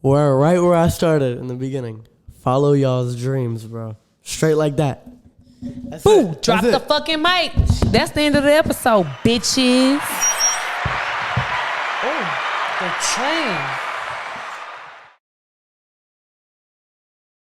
We're right where I started in the beginning. Follow y'all's dreams, bro. Straight like that. Boom. Drop the fucking mic. That's the end of the episode, bitches. Oh, the chain.